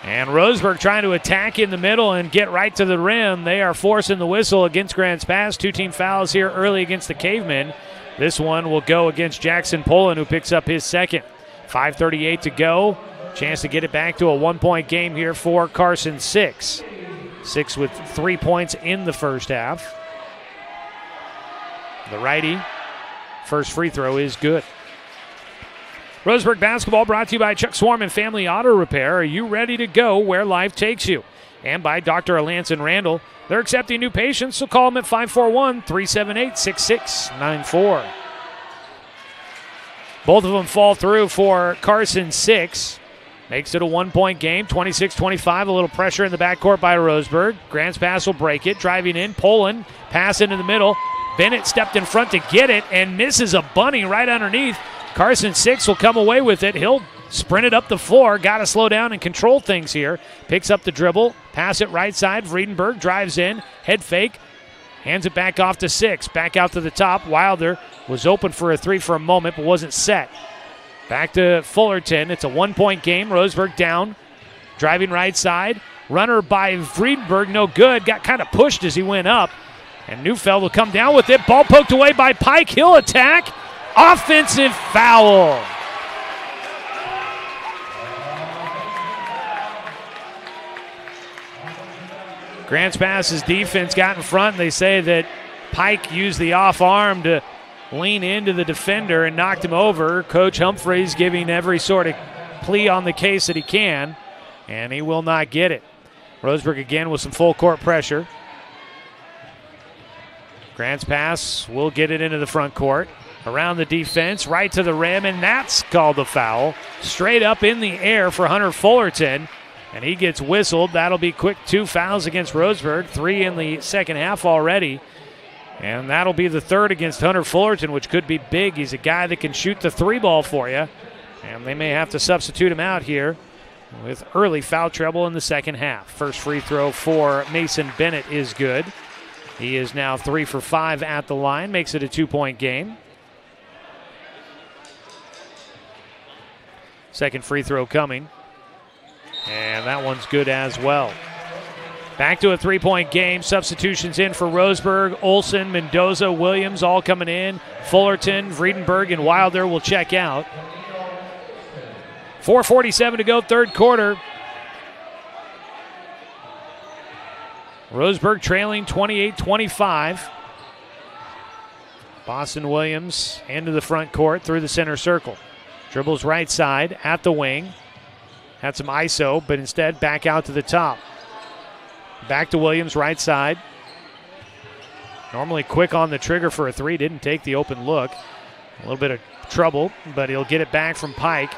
And Roseburg trying to attack in the middle and get right to the rim. They are forcing the whistle against Grants Pass. 2 team fouls here early against the Cavemen. This one will go against Jackson Poland, who picks up his second. 5:38 to go. Chance to get it back to a 1-point game here for Carson 6. 6 with 3 points in the first half. The righty, first free throw is good. Roseburg basketball brought to you by Chuck Swarman Family Auto Repair. Are you ready to go where life takes you? And by Dr. Alanson Randall. They're accepting new patients, so call them at 541-378-6694. Both of them fall through for Carson 6. Makes it a 1-point game, 26-25. A little pressure in the backcourt by Roseburg. Grants Pass will break it, driving in. Poland, pass into the middle. Bennett stepped in front to get it and misses a bunny right underneath. Carson 6 will come away with it. He'll sprint it up the floor. Got to slow down and control things here. Picks up the dribble. Pass it right side. Vredenberg drives in. Head fake. Hands it back off to 6. Back out to the top. Wilder was open for a 3 for a moment, but wasn't set. Back to Fullerton. It's a 1-point game. Roseburg down. Driving right side. Runner by Friedenberg, no good. Got kind of pushed as he went up. And Neufeld will come down with it. Ball poked away by Pike. He'll attack. Offensive foul. Grants Pass's defense got in front, and they say that Pike used the off arm to lean into the defender and knocked him over. Coach Humphreys giving every sort of plea on the case that he can, and he will not get it. Roseburg again with some full court pressure. Grants Pass will get it into the front court. Around the defense, right to the rim, and that's called a foul. Straight up in the air for Hunter Fullerton, and he gets whistled. That'll be quick 2 fouls against Roseburg, 3 in the second half already. And that'll be the 3rd against Hunter Fullerton, which could be big. He's a guy that can shoot the 3 ball for you, and they may have to substitute him out here with early foul trouble in the second half. First free throw for Mason Bennett is good. He is now 3 for 5 at the line, makes it a 2-point game. Second free throw coming, and that one's good as well. Back to a 3-point game. Substitutions in for Roseburg. Olsen, Mendoza, Williams all coming in. Fullerton, Friedenberg, and Wilder will check out. 4:47 to go, third quarter. Roseburg trailing 28-25. Boston Williams into the front court through the center circle. Dribbles right side at the wing. Had some ISO, but instead back out to the top. Back to Williams right side. Normally quick on the trigger for a 3. Didn't take the open look. A little bit of trouble, but he'll get it back from Pike.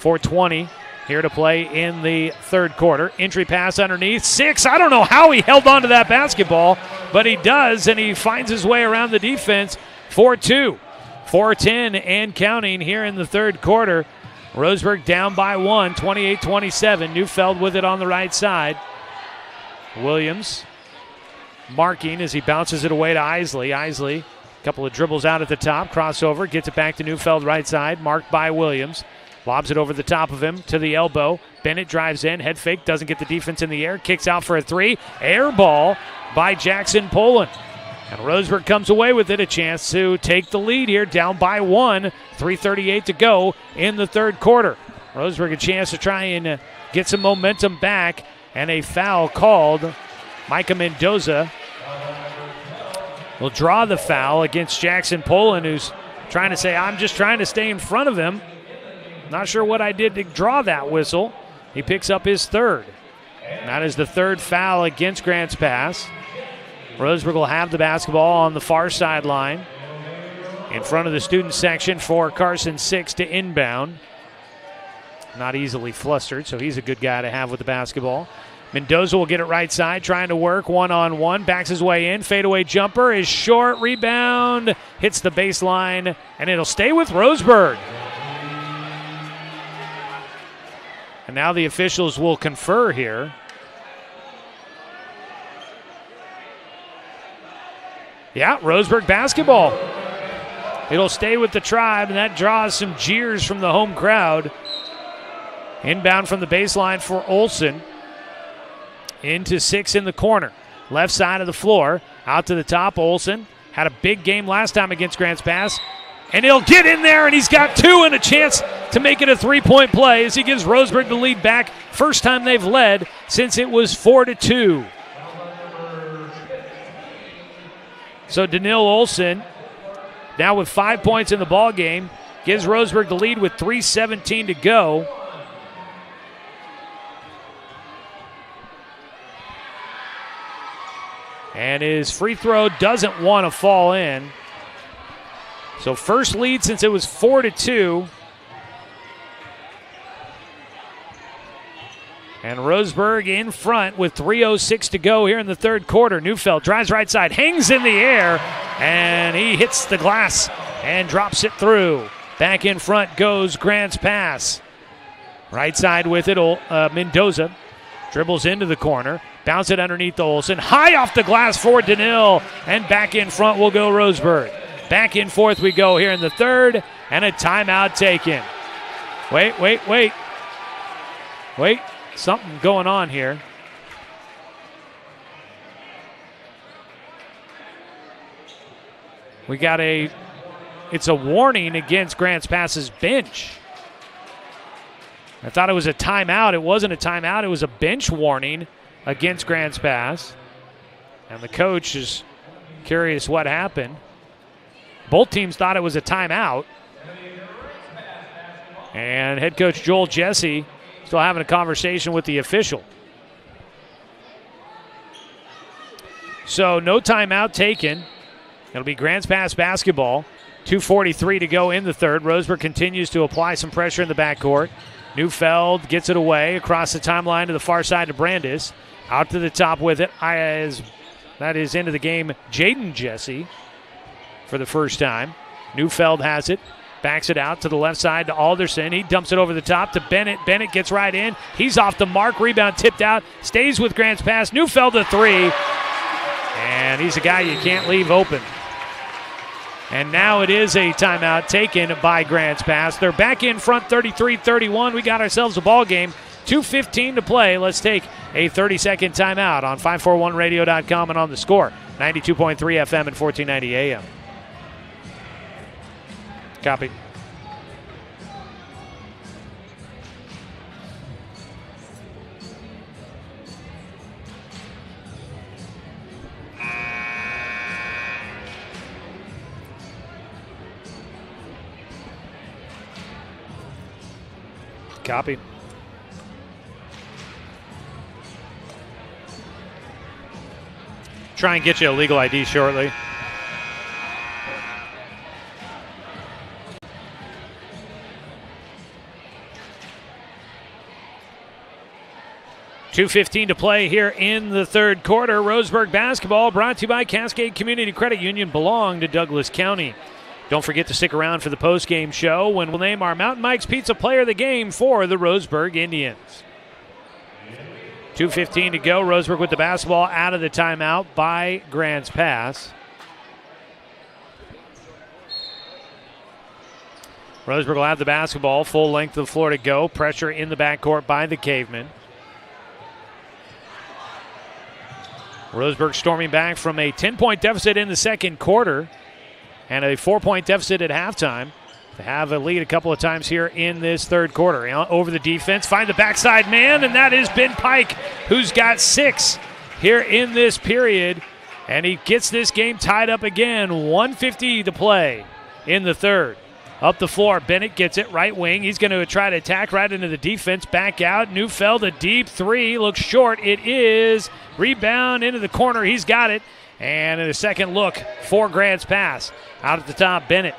4:20 here to play in the third quarter. Entry pass underneath. 6. I don't know how he held on to that basketball, but he does, and he finds his way around the defense. 4-2. 4:10 and counting here in the third quarter. Roseburg down by 1, 28-27. Neufeld with it on the right side. Williams marking as he bounces it away to Isley. Isley, a couple of dribbles out at the top. Crossover, gets it back to Neufeld right side. Marked by Williams. Lobs it over the top of him to the elbow. Bennett drives in. Head fake, doesn't get the defense in the air. Kicks out for a 3. Air ball by Jackson Poland. And Roseburg comes away with it. A chance to take the lead here, down by 1. 3:38 to go in the third quarter. Roseburg a chance to try and get some momentum back, and a foul called. Micah Mendoza will draw the foul against Jackson Poland, who's trying to say, I'm just trying to stay in front of him. Not sure what I did to draw that whistle. He picks up his 3rd. And that is the 3rd foul against Grants Pass. Roseburg will have the basketball on the far sideline in front of the student section for Carson 6 to inbound. Not easily flustered, so he's a good guy to have with the basketball. Mendoza will get it right side, trying to work one-on-one. Backs his way in. Fadeaway jumper is short. Rebound. Hits the baseline, and it'll stay with Roseburg. And now the officials will confer here. Yeah, Roseburg basketball. It'll stay with the Tribe, and that draws some jeers from the home crowd. Inbound from the baseline for Olsen. Into 6 in the corner. Left side of the floor. Out to the top, Olsen. Had a big game last time against Grants Pass. And he'll get in there, and he's got 2 and a chance to make it a 3-point play as he gives Roseburg the lead back. First time they've led since it was 4-2. So Daniil Olsen, now with 5 points in the ball game, gives Roseburg the lead with 3:17 to go. And his free throw doesn't want to fall in. So first lead since it was 4-2. And Roseburg in front with 3:06 to go here in the third quarter. Neufeld drives right side, hangs in the air, and he hits the glass and drops it through. Back in front goes Grants Pass. Right side with it, Mendoza dribbles into the corner, Bounce it underneath to Olsen. High off the glass for Danil. And back in front will go Roseburg. Back in fourth we go here in the third. And a timeout taken. Wait. Something going on here. We got it's a warning against Grants Pass's bench. I thought it was a timeout. It wasn't a timeout. It was a bench warning against Grants Pass. And the coach is curious what happened. Both teams thought it was a timeout. And head coach Joel Jesse still having a conversation with the official. So no timeout taken. It'll be Grants Pass basketball. 2:43 to go in the third. Roseburg continues to apply some pressure in the backcourt. Neufeld gets it away across the timeline to the far side to Brandis. Out to the top with it. That is into the game, Jaden Jesse for the first time. Neufeld has it. Backs it out to the left side to Alderson. He dumps it over the top to Bennett. Bennett gets right in. He's off the mark. Rebound tipped out. Stays with Grants Pass. Neufeld a three. And he's a guy you can't leave open. And now it is a timeout taken by Grants Pass. They're back in front 33-31. We got ourselves a ball game. 2:15 to play. Let's take a 30-second timeout on 541radio.com and on the Score. 92.3 FM and 1490 AM. Copy. Copy. Try and get you a legal ID shortly. .2:15 to play here in the third quarter. Roseburg basketball brought to you by Cascade Community Credit Union, belong to Douglas County. Don't forget to stick around for the postgame show when we'll name our Mountain Mike's Pizza Player of the Game for the Roseburg Indians. 2:15 to go. Roseburg with the basketball out of the timeout by Grants Pass. Roseburg will have the basketball, full length of the floor to go. Pressure in the backcourt by the Cavemen. Roseburg storming back from a 10-point deficit in the second quarter and a 4-point deficit at halftime to have a lead a couple of times here in this third quarter. Over the defense, find the backside man, and that is Ben Pike, who's got 6 here in this period, and he gets this game tied up again. 1:50 to play in the third. Up the floor, Bennett gets it, right wing. He's going to try to attack right into the defense. Back out, Neufeld, a deep three, looks short. It is. Rebound into the corner, he's got it. And in a second look for Grants Pass. Out at the top, Bennett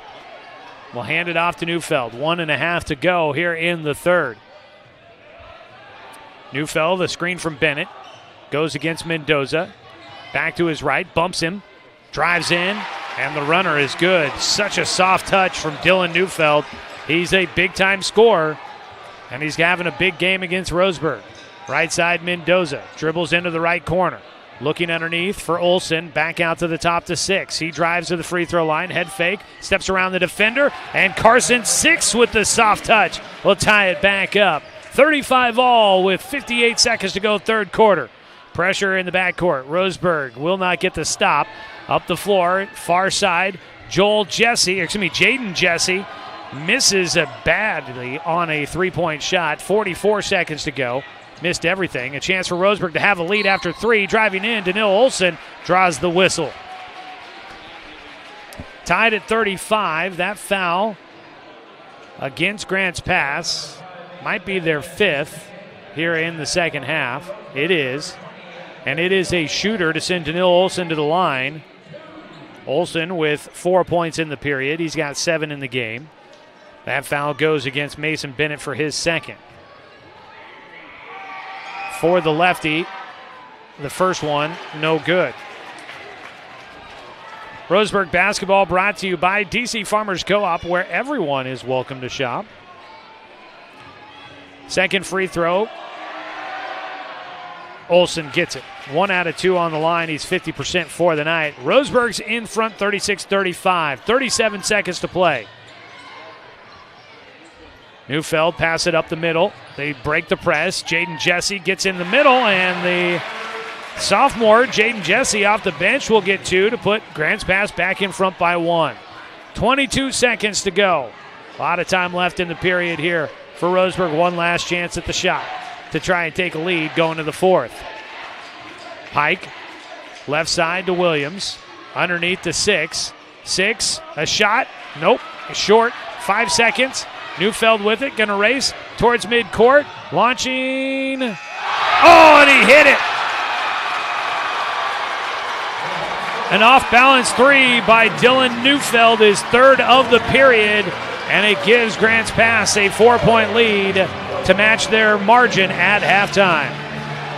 will hand it off to Neufeld. 1.5 to go here in the third. Neufeld, a screen from Bennett. Goes against Mendoza. Back to his right, bumps him. Drives in, and the runner is good. Such a soft touch from Dylan Neufeld. He's a big-time scorer, and he's having a big game against Roseburg. Right side, Mendoza dribbles into the right corner. Looking underneath for Olsen, back out to the top to 6. He drives to the free throw line, head fake, steps around the defender, and Carson 6 with the soft touch will tie it back up. 35 all with 58 seconds to go third quarter. Pressure in the backcourt. Roseburg will not get the stop. Up the floor, far side, Jaden Jesse misses badly on a three-point shot. 44 seconds to go. Missed everything. A chance for Roseburg to have a lead after 3. Driving in, Danil Olsen draws the whistle. Tied at 35. That foul against Grants Pass might be their 5th here in the second half. It is. And it is a shooter to send Danil Olsen to the line. Olsen with 4 points in the period. He's got 7 in the game. That foul goes against Mason Bennett for his second. For the lefty, the first one, no good. Roseburg basketball brought to you by DC Farmers Co-op, where everyone is welcome to shop. Second free throw Olsen gets it. 1 out of 2 on the line. He's 50% for the night. Roseburg's in front 36-35. 37 seconds to play. Neufeld pass it up the middle. They break the press. Jaden Jesse gets in the middle, and the sophomore, Jaden Jesse, off the bench will get 2 to put Grants Pass back in front by 1. 22 seconds to go. A lot of time left in the period here for Roseburg. One last chance at the shot to try and take a lead going to the fourth. Pike, left side to Williams. Underneath to 6. 6, a shot. Nope, short. 5 seconds. Neufeld with it, gonna race towards midcourt. Launching. Oh, and he hit it. An off-balance 3 by Dylan Neufeld, his third of the period, and it gives Grants Pass a 4-point lead to match their margin at halftime.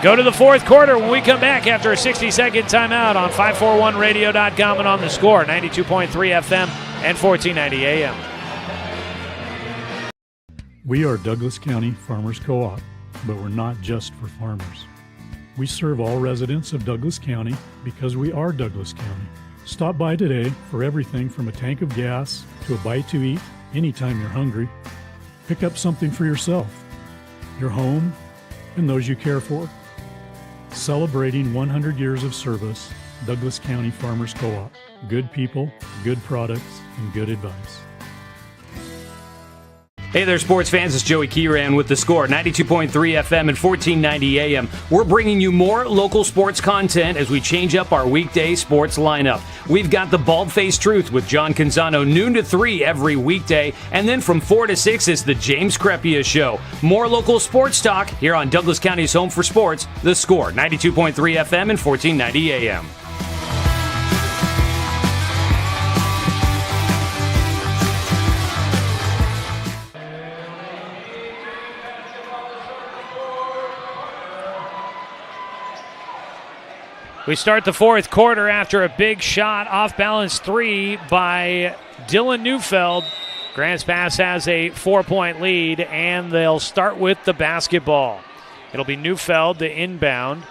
Go to the fourth quarter when we come back after a 60-second timeout on 541radio.com and on the Score, 92.3 FM and 1490 AM. We are Douglas County Farmers Co-op, but we're not just for farmers. We serve all residents of Douglas County because we are Douglas County. Stop by today for everything from a tank of gas to a bite to eat anytime you're hungry. Pick up something for yourself, your home, and those you care for. Celebrating 100 years of service, Douglas County Farmers Co-op. Good people, good products, and good advice. Hey there, sports fans. It's Joey Kieran with the Score, 92.3 FM and 1490 AM. We're bringing you more local sports content as we change up our weekday sports lineup. We've got the Bald-Faced Truth with John Canzano, noon to 3 every weekday. And then from 4 to 6 is the James Crepia Show. More local sports talk here on Douglas County's home for sports, the Score, 92.3 FM and 1490 AM. We start the fourth quarter after a big shot, off-balance 3 by Dylan Neufeld. Grants Pass has a 4-point lead, and they'll start with the basketball. It'll be Neufeld to inbound.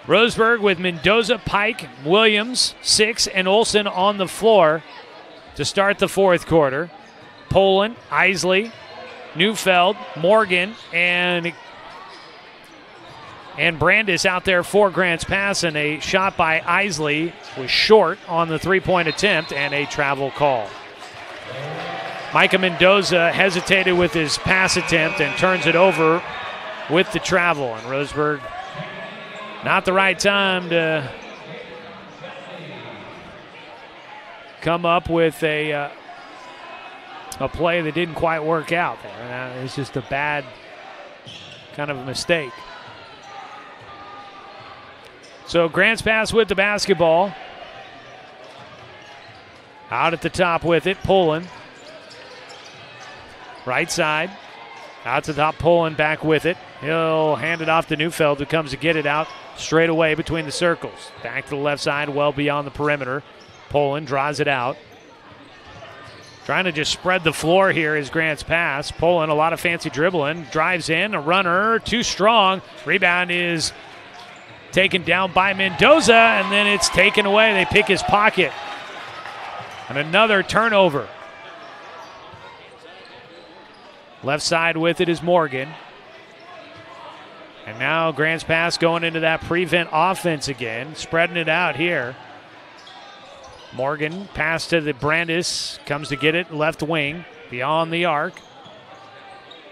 Roseburg with Mendoza, Pike, Williams, 6, and Olsen on the floor to start the fourth quarter. Poland, Isley, Neufeld, Morgan, and Brandis out there for Grants Pass, and a shot by Isley was short on the three-point attempt and a travel call. Micah Mendoza hesitated with his pass attempt and turns it over with the travel. And Roseburg, not the right time to come up with a play that didn't quite work out there. It's just a bad kind of a mistake. So Grants Pass with the basketball. Out at the top with it, Poland. Right side. Out to the top, Poland back with it. He'll hand it off to Neufeld, who comes to get it out straight away between the circles. Back to the left side, well beyond the perimeter. Poland draws it out. Trying to just spread the floor here is Grants Pass. Poland, a lot of fancy dribbling. Drives in, a runner, too strong. Rebound is taken down by Mendoza, and then it's taken away. They pick his pocket. And another turnover. Left side with it is Morgan. And now Grants Pass going into that prevent offense again, spreading it out here. Morgan pass to the Brandis, comes to get it left wing, beyond the arc.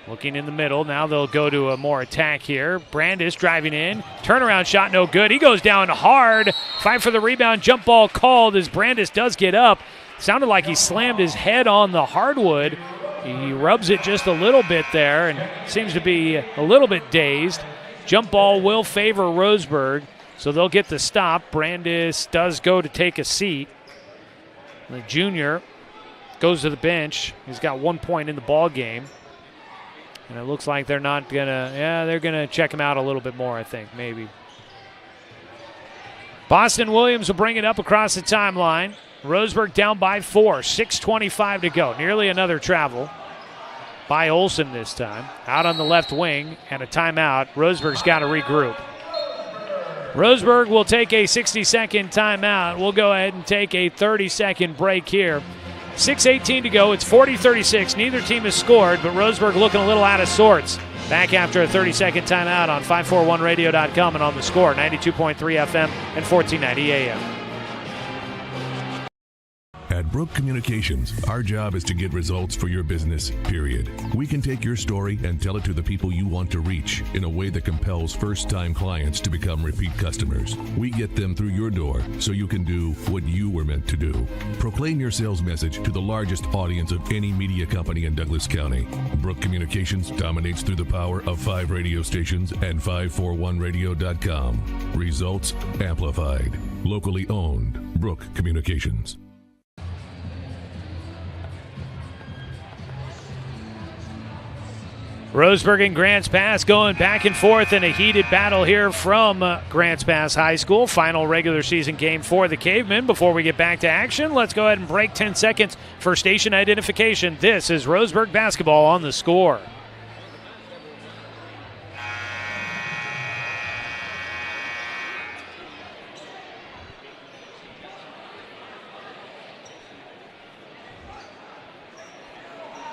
Looking in the middle. Now they'll go to a more attack here. Brandis driving in. Turnaround shot no good. He goes down hard. Fight for the rebound. Jump ball called as Brandis does get up. Sounded like he slammed his head on the hardwood. He rubs it just a little bit there and seems to be a little bit dazed. Jump ball will favor Roseburg, so they'll get the stop. Brandis does go to take a seat. The junior goes to the bench. He's got 1 point in the ball game. And it looks like they're not going to, they're going to check him out a little bit more, I think, maybe. Boston Williams will bring it up across the timeline. Roseburg down by 4, 6:25 to go. Nearly another travel. by Olsen this time. Out on the left wing and a timeout. Roseburg's got to regroup. Roseburg will take a 60-second timeout. We'll go ahead and take a 30-second break here. 6:18 to go. It's 40-36. Neither team has scored, but Roseburg looking a little out of sorts. Back after a 30-second timeout on 541radio.com and on the Score, 92.3 FM and 1490 AM. At Brook Communications, our job is to get results for your business, period. We can take your story and tell it to the people you want to reach in a way that compels first-time clients to become repeat customers. We get them through your door so you can do what you were meant to do. Proclaim your sales message to the largest audience of any media company in Douglas County. Brook Communications dominates through the power of 5 radio stations and 541radio.com. Results amplified. Locally owned. Brook Communications. Roseburg and Grants Pass going back and forth in a heated battle here from Grants Pass High School. Final regular season game for the Cavemen. Before we get back to action, let's go ahead and break 10 seconds for station identification. This is Roseburg basketball on the Score.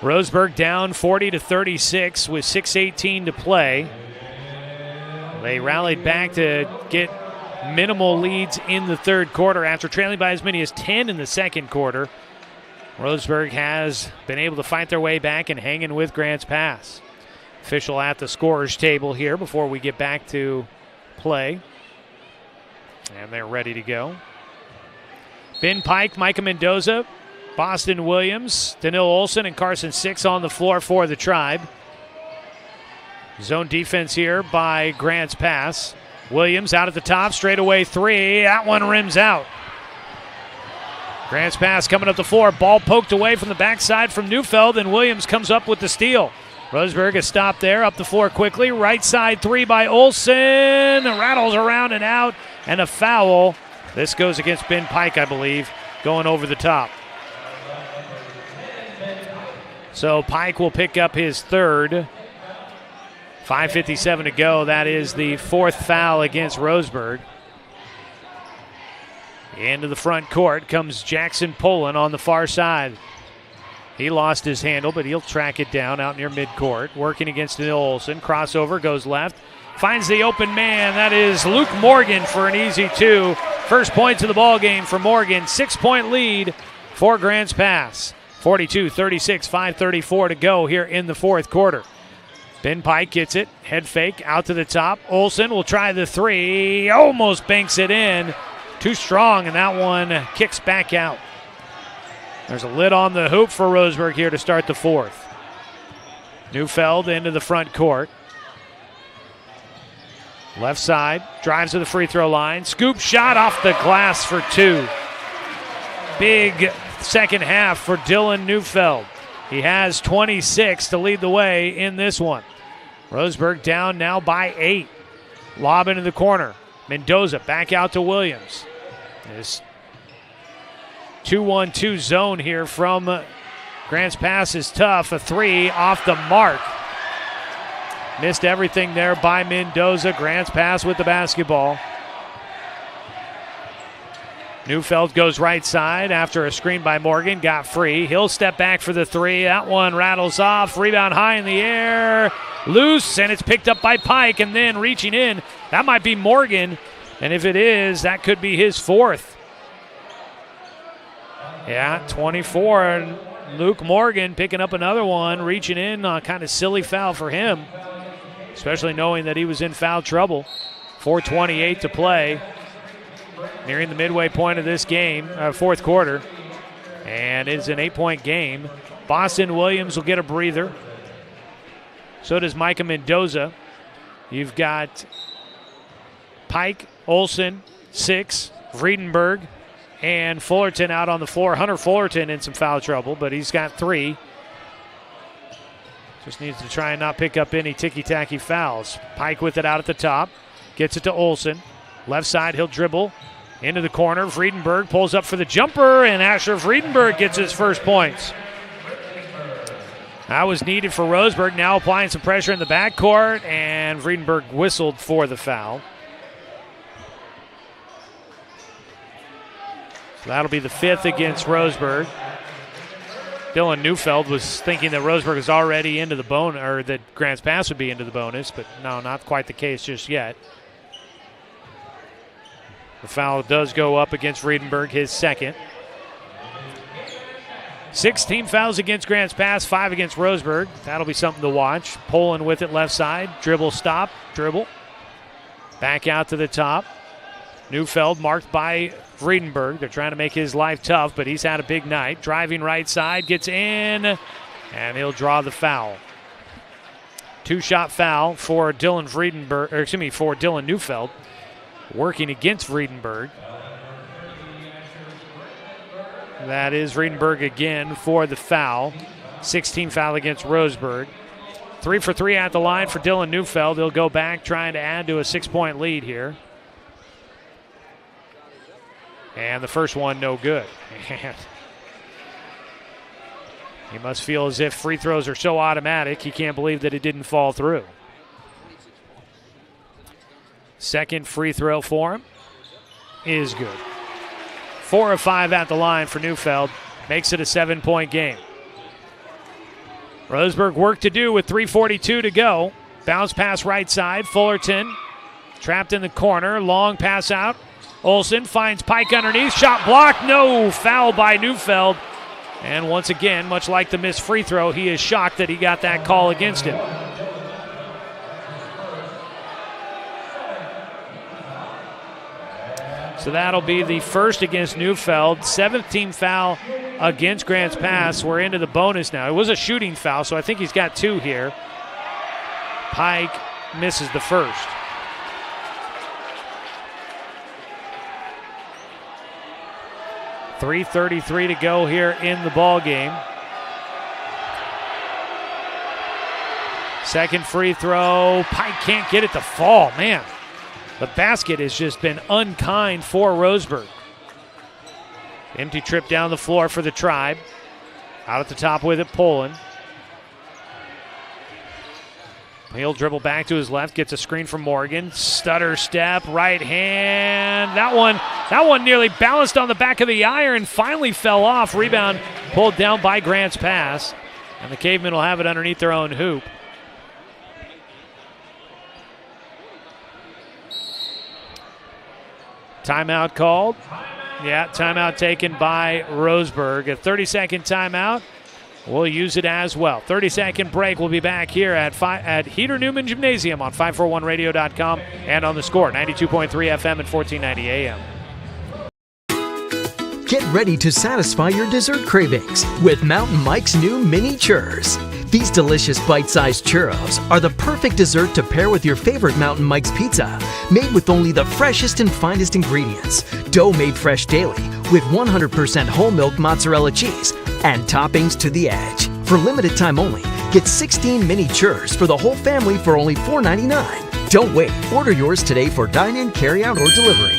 Roseburg down 40-36 with 6:18 to play. They rallied back to get minimal leads in the third quarter after trailing by as many as 10 in the second quarter. Roseburg has been able to fight their way back and hang in with Grants Pass. Official at the scorer's table here before we get back to play. And they're ready to go. Ben Pike, Micah Mendoza, Boston Williams, Danil Olsen, and Carson Six on the floor for the Tribe. Zone defense here by Grants Pass. Williams out at the top, straightaway three. That one rims out. Grants Pass coming up the floor. Ball poked away from the backside from Neufeld, and Williams comes up with the steal. Roseburg a stop there, up the floor quickly. Right side three by Olsen. Rattles around and out, and a foul. This goes against Ben Pike, I believe, going over the top. So Pike will pick up his third. 5:57 to go. That is the fourth foul against Roseburg. Into the front court comes Jackson Poland on the far side. He lost his handle, but he'll track it down out near midcourt. Working against Neil Olsen. Crossover, goes left. Finds the open man. That is Luke Morgan for an easy two. First points of the ball game for Morgan. 6-point lead for Grants Pass. 42-36, 5:34 to go here in the fourth quarter. Ben Pike gets it. Head fake out to the top. Olsen will try the three. Almost banks it in. Too strong, and that one kicks back out. There's a lid on the hoop for Roseburg here to start the fourth. Neufeld into the front court. Left side, drives to the free throw line. Scoop shot off the glass for two. Big second half for Dylan Neufeld. He has 26 to lead the way in this one. Roseburg down now by 8. Lob into the corner. Mendoza back out to Williams. This 2-1-2 zone here from Grants Pass is tough. A three off the mark. Missed everything there by Mendoza. Grants Pass with the basketball. Neufeld goes right side after a screen by Morgan. Got free. He'll step back for the three. That one rattles off. Rebound high in the air. Loose, and it's picked up by Pike, and then reaching in. That might be Morgan, and if it is, that could be his fourth. Yeah, 24, and Luke Morgan picking up another one, reaching in. Kind of silly foul for him, especially knowing that he was in foul trouble. 4:28 to play. Nearing the midway point of this game, fourth quarter. And it's an 8-point game. Boston Williams will get a breather. So does Micah Mendoza. You've got Pike, Olsen, Six, Vredenberg, and Fullerton out on the floor. Hunter Fullerton in some foul trouble, but he's got 3. Just needs to try and not pick up any ticky-tacky fouls. Pike with it out at the top. Gets it to Olsen. Left side, he'll dribble into the corner. Vredenberg pulls up for the jumper, and Asher Vredenberg gets his first points. That was needed for Roseburg. Now applying some pressure in the backcourt, and Friedenberg whistled for the foul. So that'll be the 5th against Roseburg. Dylan Neufeld was thinking that Roseburg was already into the bonus, or that Grants Pass would be into the bonus, but no, not quite the case just yet. The foul does go up against Friedenberg, his 2nd. 6 team fouls against Grants Pass, 5 against Roseburg. That'll be something to watch. Poland with it left side. Dribble, stop, dribble. Back out to the top. Neufeld marked by Friedenberg. They're trying to make his life tough, but he's had a big night. Driving right side, gets in, and he'll draw the foul. 2-shot foul for Dylan Neufeld, working against Friedenberg. That is Friedenberg again for the foul. 16 foul against Roseburg. 3 for 3 at the line for Dylan Neufeld. He'll go back trying to add to a 6-point lead here. And the first one, no good. He must feel as if free throws are so automatic, he can't believe that it didn't fall through. Second free throw for him is good. 4 of 5 at the line for Neufeld. Makes it a 7-point game. Roseburg work to do with 3:42 to go. Bounce pass right side. Fullerton trapped in the corner. Long pass out. Olsen finds Pike underneath. Shot blocked. No. Foul by Neufeld. And once again, much like the missed free throw, he is shocked that he got that call against him. So that'll be the first against Neufeld. 7th team foul against Grants Pass. We're into the bonus now. It was a shooting foul, so I think he's got 2 here. Pike misses the first. .333 to go here in the ball game. Second free throw. Pike can't get it to fall, man. The basket has just been unkind for Roseburg. Empty trip down the floor for the Tribe. Out at the top with it, Poland. He'll dribble back to his left, gets a screen from Morgan. Stutter step, right hand. That one nearly balanced on the back of the iron, finally fell off. Rebound pulled down by Grants Pass. And the Cavemen will have it underneath their own hoop. Timeout called. Yeah, timeout taken by Roseburg. A 30-second timeout. We'll use it as well. 30-second break. We'll be back here at Heater Newman Gymnasium on 541radio.com and on the Score, 92.3 FM and 1490 AM. Get ready to satisfy your dessert cravings with Mountain Mike's new mini churros. These delicious bite-sized churros are the perfect dessert to pair with your favorite Mountain Mike's pizza, made with only the freshest and finest ingredients, dough made fresh daily with 100% whole milk mozzarella cheese, and toppings to the edge. For limited time only, get 16 mini churros for the whole family for only $4.99. Don't wait. Order yours today for dine-in, carry-out, or delivery.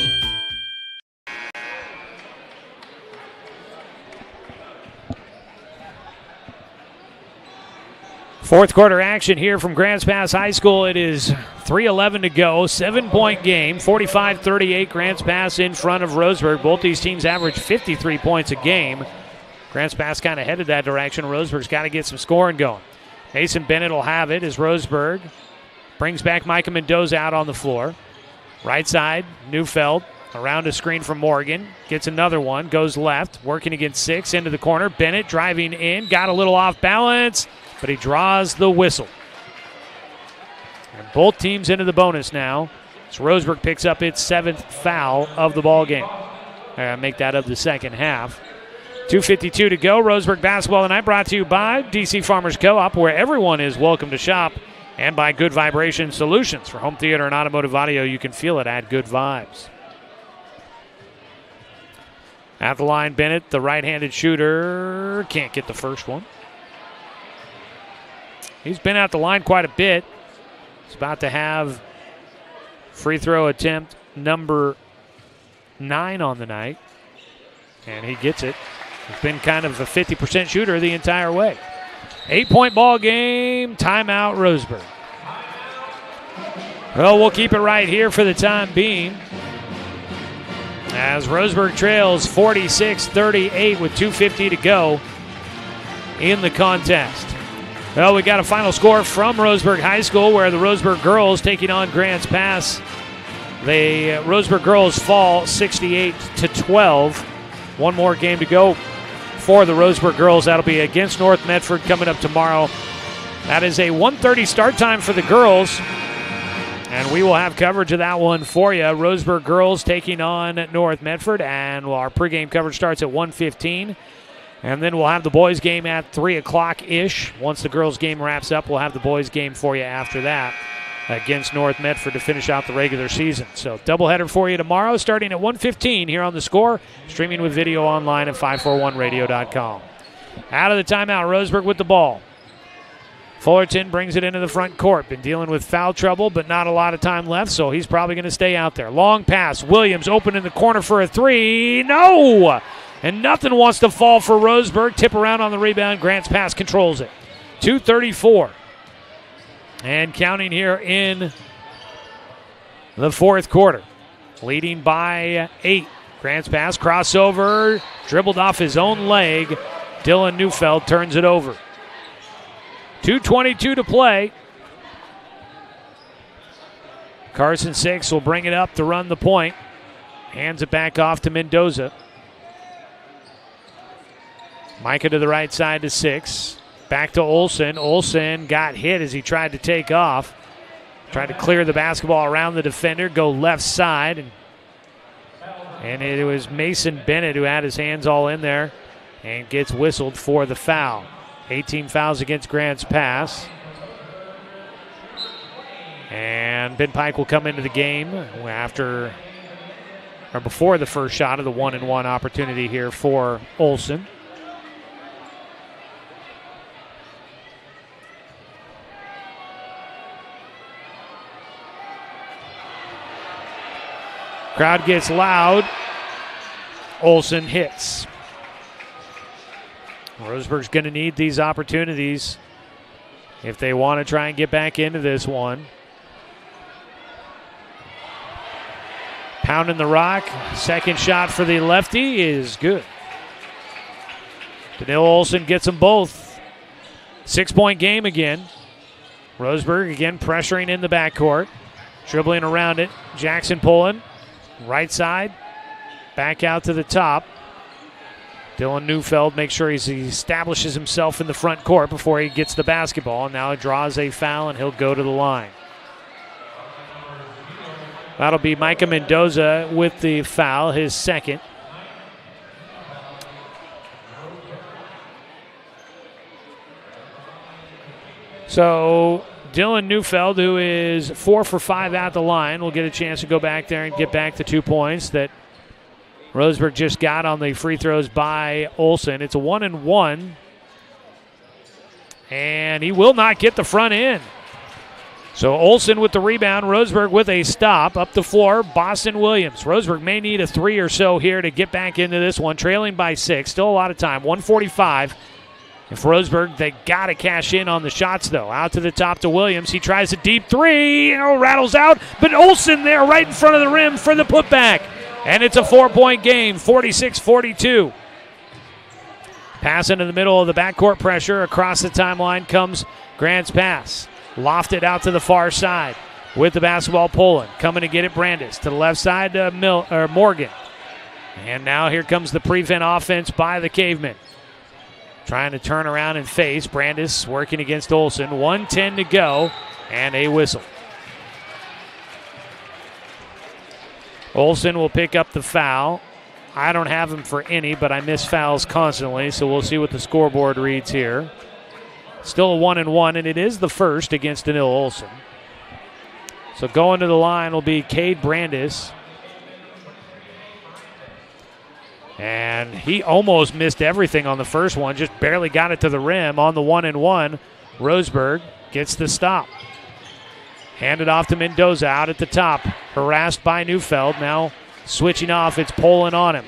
Fourth quarter action here from Grants Pass High School. It is 3:11 to go. 7-point game. 45-38 Grants Pass in front of Roseburg. Both these teams average 53 points a game. Grants Pass kind of headed that direction. Roseburg's got to get some scoring going. Mason Bennett will have it as Roseburg brings back Micah Mendoza out on the floor. Right side, Neufeld around a screen from Morgan. Gets another one. Goes left. Working against 6 into the corner. Bennett driving in. Got a little off balance, but he draws the whistle. And both teams into the bonus now. So Roseburg picks up its 7th foul of the ball game. Make that of the second half. 2:52 to go. Roseburg basketball tonight brought to you by DC Farmers Co-op, where everyone is welcome to shop, and by Good Vibration Solutions. For home theater and automotive audio, you can feel it at Good Vibes. At the line, Bennett, the right-handed shooter, can't get the first one. He's been at the line quite a bit. He's about to have free throw attempt number 9 on the night, and he gets it. He's been kind of a 50% shooter the entire way. 8-point ball game. Timeout, Roseburg. Well, we'll keep it right here for the time being, as Roseburg trails 46-38 with 2:50 to go in the contest. Well, we got a final score from Roseburg High School, where the Roseburg girls taking on Grants Pass. The Roseburg girls fall 68-12. One more game to go for the Roseburg girls. That'll be against North Medford coming up tomorrow. That is a 1:30 start time for the girls, and we will have coverage of that one for you. Roseburg girls taking on North Medford, and our pregame coverage starts at 1:15. And then we'll have the boys game at 3 o'clock-ish. Once the girls game wraps up, we'll have the boys game for you after that against North Medford to finish out the regular season. So doubleheader for you tomorrow starting at 1:15 here on The Score, streaming with video online at 541radio.com. Out of the timeout, Roseburg with the ball. Fullerton brings it into the front court. Been dealing with foul trouble, but not a lot of time left, so he's probably going to stay out there. Long pass. Williams open in the corner for a three. No! And nothing wants to fall for Roseburg. Tip around on the rebound. Grants Pass controls it. 2:34. And counting here in the fourth quarter. Leading by 8. Grants Pass, crossover, dribbled off his own leg. Dylan Neufeld turns it over. 2:22 to play. Carson Six will bring it up to run the point. Hands it back off to Mendoza. Micah to the right side to Six. Back to Olsen. Olsen got hit as he tried to take off. Tried to clear the basketball around the defender, go left side. And it was Mason Bennett who had his hands all in there and gets whistled for the foul. 18 fouls against Grants Pass. And Ben Pike will come into the game before the first shot of the 1-and-1 opportunity here for Olsen. Crowd gets loud. Olsen hits. Roseburg's going to need these opportunities if they want to try and get back into this one. Pounding the rock. Second shot for the lefty is good. Danilo Olsen gets them both. 6-point game again. Roseburg again pressuring in the backcourt. Dribbling around it. Jackson pulling. Right side. Back out to the top. Dylan Neufeld makes sure he establishes himself in the front court before he gets the basketball. Now he draws a foul and he'll go to the line. That'll be Micah Mendoza with the foul, his second. So Dylan Neufeld, who is 4 for 5 at the line, will get a chance to go back there and get back the 2 points that Roseburg just got on the free throws by Olsen. It's a 1-and-1. And he will not get the front end. So Olsen with the rebound. Roseburg with a stop. Up the floor, Boston Williams. Roseburg may need a 3 or so here to get back into this one. Trailing by 6. Still a lot of time. 1:45. And for Roseburg, they got to cash in on the shots, though. Out to the top to Williams. He tries a deep 3. Rattles out. But Olsen there right in front of the rim for the putback. And it's a 4-point game, 46-42. Pass into the middle of the backcourt pressure. Across the timeline comes Grants Pass. Lofted out to the far side with the basketball pulling. Coming to get it, Brandis. To the left side to Morgan. And now here comes the prevent offense by the Cavemen. Trying to turn around and face. Brandis working against Olsen. 1:10 to go and a whistle. Olsen will pick up the foul. I don't have him for any, but I miss fouls constantly, so we'll see what the scoreboard reads here. Still a 1-and-1, and it is the first against Danilo Olsen. So going to the line will be Cade Brandis. And he almost missed everything on the first one, just barely got it to the rim on the 1-and-1. Roseburg gets the stop. Handed off to Mendoza out at the top. Harassed by Neufeld. Now switching off. It's Poland on him.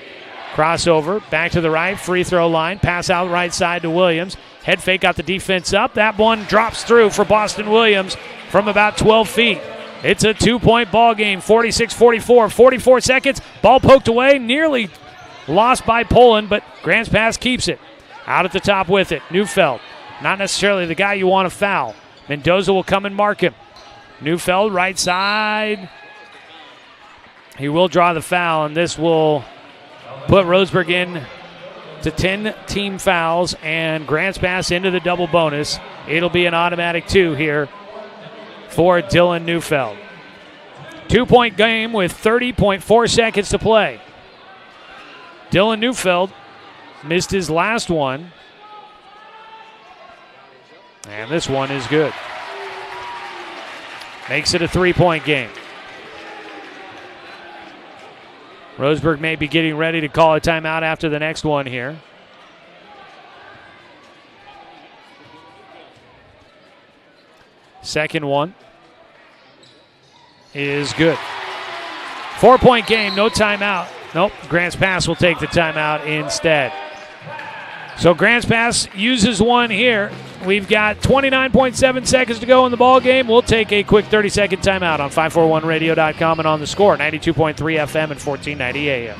Crossover. Back to the right. Free throw line. Pass out right side to Williams. Head fake got the defense up. That one drops through for Boston Williams from about 12 feet. It's a 2-point ball game, 46-44, 44 seconds. Ball poked away, nearly lost by Poland, but Grants Pass keeps it. Out at the top with it, Neufeld. Not necessarily the guy you want to foul. Mendoza will come and mark him. Neufeld, right side. He will draw the foul, and this will put Roseburg in to 10 team fouls, and Grants Pass into the double bonus. It'll be an automatic 2 here for Dylan Neufeld. 2-point game with 30.4 seconds to play. Dylan Neufeld missed his last one, and this one is good. Makes it a 3-point game. Roseburg may be getting ready to call a timeout after the next one here. Second one is good. 4-point game, no timeout. Nope, Grants Pass will take the timeout instead. So Grants Pass uses one here. We've got 29.7 seconds to go in the ball game. We'll take a quick 30-second timeout on 541radio.com and on the score, 92.3 FM and 1490 AM.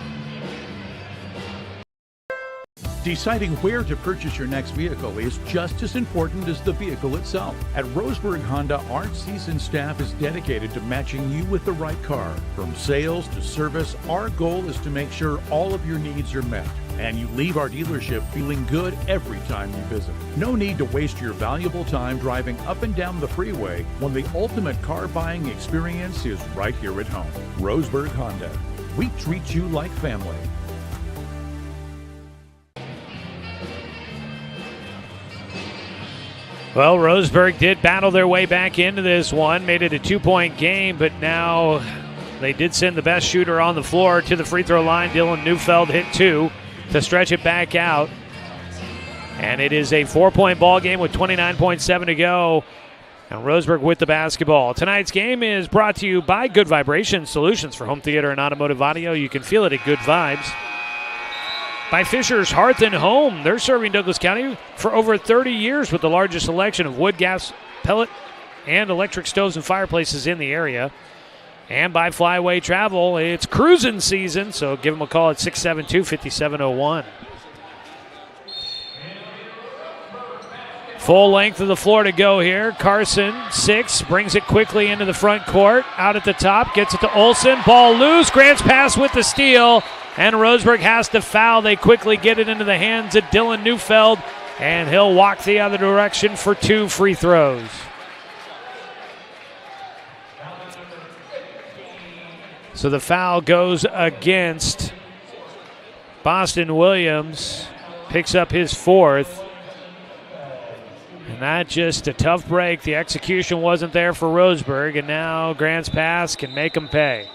Deciding where to purchase your next vehicle is just as important as the vehicle itself. At Roseburg Honda, our seasoned staff is dedicated to matching you with the right car. From sales to service, our goal is to make sure all of your needs are met, and you leave our dealership feeling good every time you visit. No need to waste your valuable time driving up and down the freeway when the ultimate car buying experience is right here at home. Roseburg Honda. We treat you like family. Well, Roseburg did battle their way back into this one, made it a 2-point game, but now they did send the best shooter on the floor to the free throw line. Dylan Neufeld hit 2 to stretch it back out. And it is a 4-point ball game with 29.7 to go. And Roseburg with the basketball. Tonight's game is brought to you by Good Vibration Solutions for home theater and automotive audio. You can feel it at Good Vibes. By Fisher's Hearth and Home. They're serving Douglas County for over 30 years with the largest selection of wood, gas, pellet, and electric stoves and fireplaces in the area. And by Flyway Travel, it's cruising season, so give them a call at 672-5701. Full length of the floor to go here. Carson, 6, brings it quickly into the front court. Out at the top, gets it to Olsen. Ball loose. Grants Pass with the steal. And Roseburg has to foul. They quickly get it into the hands of Dylan Neufeld, and he'll walk the other direction for 2 free throws. So the foul goes against Boston Williams, picks up his 4th. And that just a tough break. The execution wasn't there for Roseburg, and now Grants Pass can make them pay.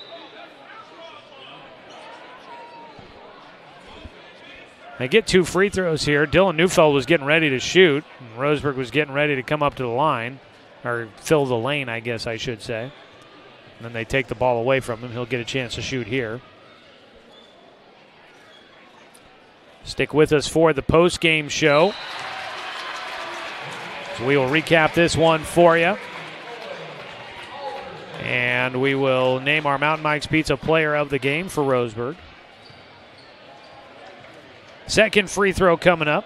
They get 2 free throws here. Dylan Neufeld was getting ready to shoot. Roseburg was getting ready to come up to the line, or fill the lane, I guess I should say. And then they take the ball away from him. He'll get a chance to shoot here. Stick with us for the post-game show. So we will recap this one for you. And we will name our Mountain Mike's Pizza player of the game for Roseburg. Second free throw coming up.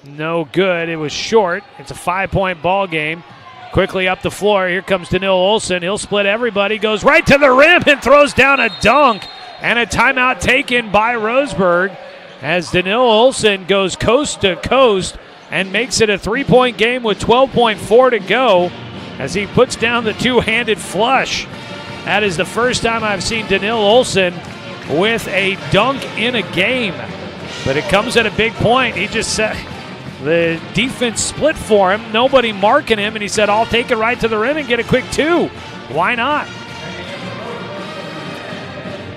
No good. It was short. It's a 5-point ball game. Quickly up the floor. Here comes Danil Olsen. He'll split everybody. Goes right to the rim and throws down a dunk. And a timeout taken by Roseburg as Danil Olsen goes coast to coast and makes it a 3-point game with 12.4 to go as he puts down the two-handed flush. That is the first time I've seen Danil Olsen with a dunk in a game. But it comes at a big point. He just said the defense split for him, nobody marking him, and he said, I'll take it right to the rim and get a quick 2. Why not?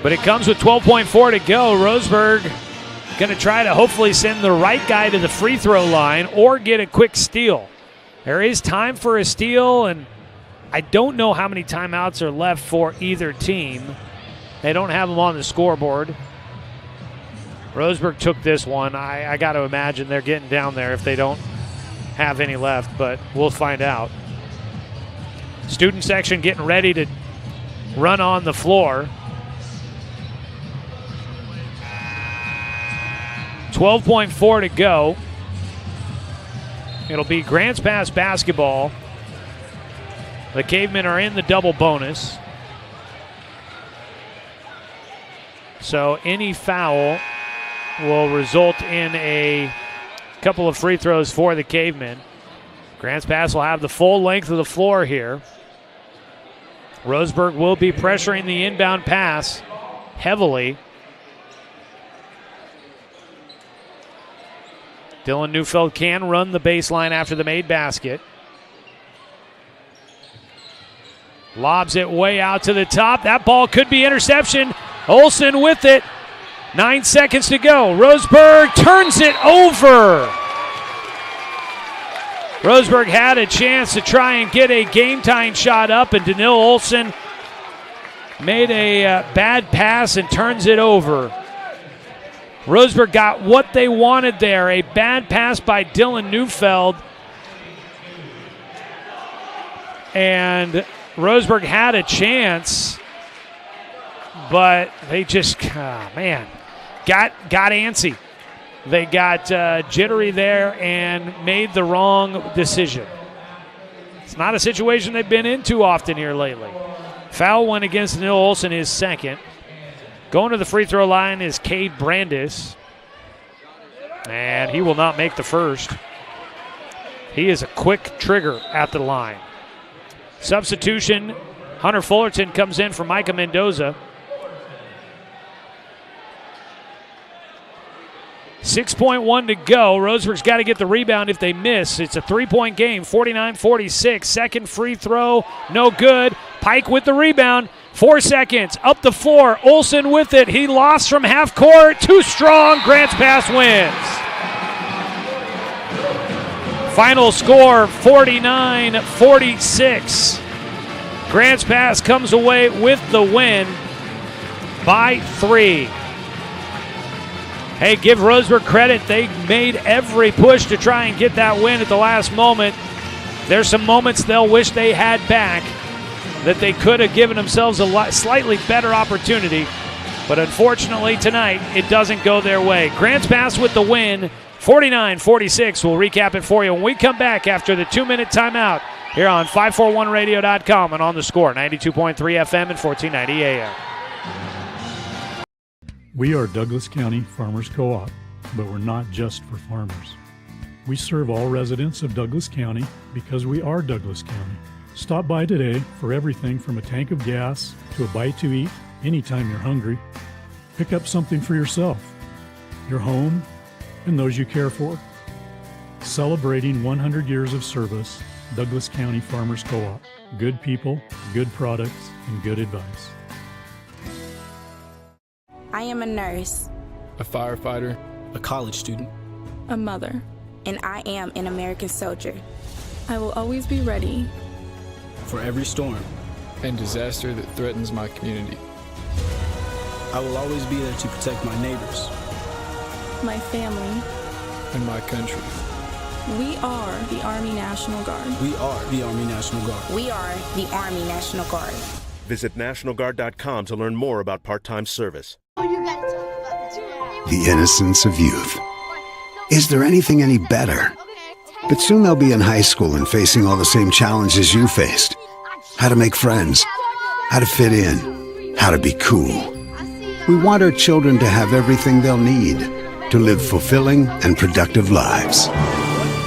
But it comes with 12.4 to go. Roseburg going to try to hopefully send the right guy to the free throw line or get a quick steal. There is time for a steal, and I don't know how many timeouts are left for either team. They don't have them on the scoreboard. Roseburg took this one. I got to imagine they're getting down there if they don't have any left, but we'll find out. Student section getting ready to run on the floor. 12.4 to go. It'll be Grants Pass basketball. The Cavemen are in the double bonus. So any foul will result in a couple of free throws for the Cavemen. Grants Pass will have the full length of the floor here. Roseburg will be pressuring the inbound pass heavily. Dylan Neufeld can run the baseline after the made basket. Lobs it way out to the top. That ball could be interception. Olsen with it. 9 seconds to go. Roseburg turns it over. Roseburg had a chance to try and get a game-tying shot up, and Danil Olsen made a bad pass and turns it over. Roseburg got what they wanted there, a bad pass by Dylan Neufeld. And Roseburg had a chance, but they just, got antsy. They got jittery there and made the wrong decision. It's not a situation they've been in too often here lately. Foul went against Neil Olsen, his second. Going to the free throw line is Cade Brandis, and he will not make the first. He is a quick trigger at the line. Substitution, Hunter Fullerton comes in for Micah Mendoza. 6.1 to go. Roseburg's got to get the rebound if they miss. It's a three-point game, 49-46. Second free throw, no good. Pike with the rebound. 4 seconds, up the floor. Olsen with it. He lost from half court. Too strong. Grants Pass wins. Final score, 49-46. Grants Pass comes away with the win by 3. Hey, give Roseburg credit. They made every push to try and get that win at the last moment. There's some moments they'll wish they had back, that they could have given themselves a slightly better opportunity. But unfortunately tonight, it doesn't go their way. Grants Pass with the win, 49-46. We'll recap it for you when we come back after the 2-minute timeout here on 541radio.com and on the score, 92.3 FM and 1490 AM. We are Douglas County Farmers Co-op, but we're not just for farmers. We serve all residents of Douglas County because we are Douglas County. Stop by today for everything from a tank of gas to a bite to eat anytime you're hungry. Pick up something for yourself, your home, and those you care for. Celebrating 100 years of service, Douglas County Farmers Co-op. Good people, good products, and good advice. I am a nurse, a firefighter, a college student, a mother, and I am an American soldier. I will always be ready for every storm and disaster that threatens my community. I will always be there to protect my neighbors, my family, and my country. We are the Army National Guard. We are the Army National Guard. We are the Army National Guard. Visit nationalguard.com to learn more about part-time service. The innocence of youth. Is there anything any better? But soon they'll be in high school and facing all the same challenges you faced. How to make friends, how to fit in, how to be cool. We want our children to have everything they'll need to live fulfilling and productive lives.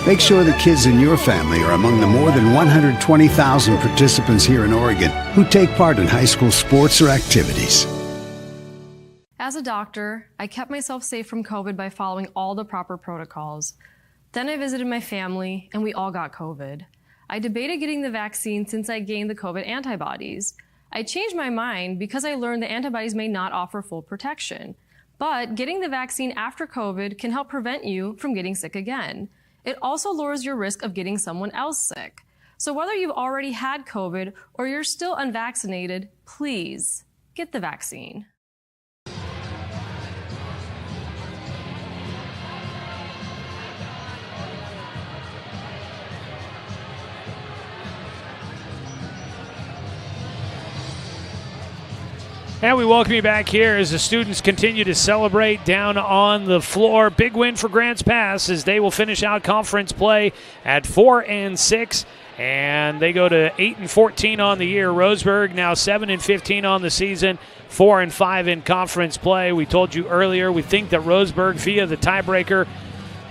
Make sure the kids in your family are among the more than 120,000 participants here in Oregon who take part in high school sports or activities. As a doctor, I kept myself safe from COVID by following all the proper protocols. Then I visited my family, and we all got COVID. I debated getting the vaccine since I gained the COVID antibodies. I changed my mind because I learned the antibodies may not offer full protection. But getting the vaccine after COVID can help prevent you from getting sick again. It also lowers your risk of getting someone else sick. So whether you've already had COVID or you're still unvaccinated, please get the vaccine. And we welcome you back here as the students continue to celebrate down on the floor. Big win for Grants Pass as they will finish out conference play at 4-6. And they go to 8-14 on the year. Roseburg now 7-15 on the season, 4-5 in conference play. We told you earlier we think that Roseburg, via the tiebreaker,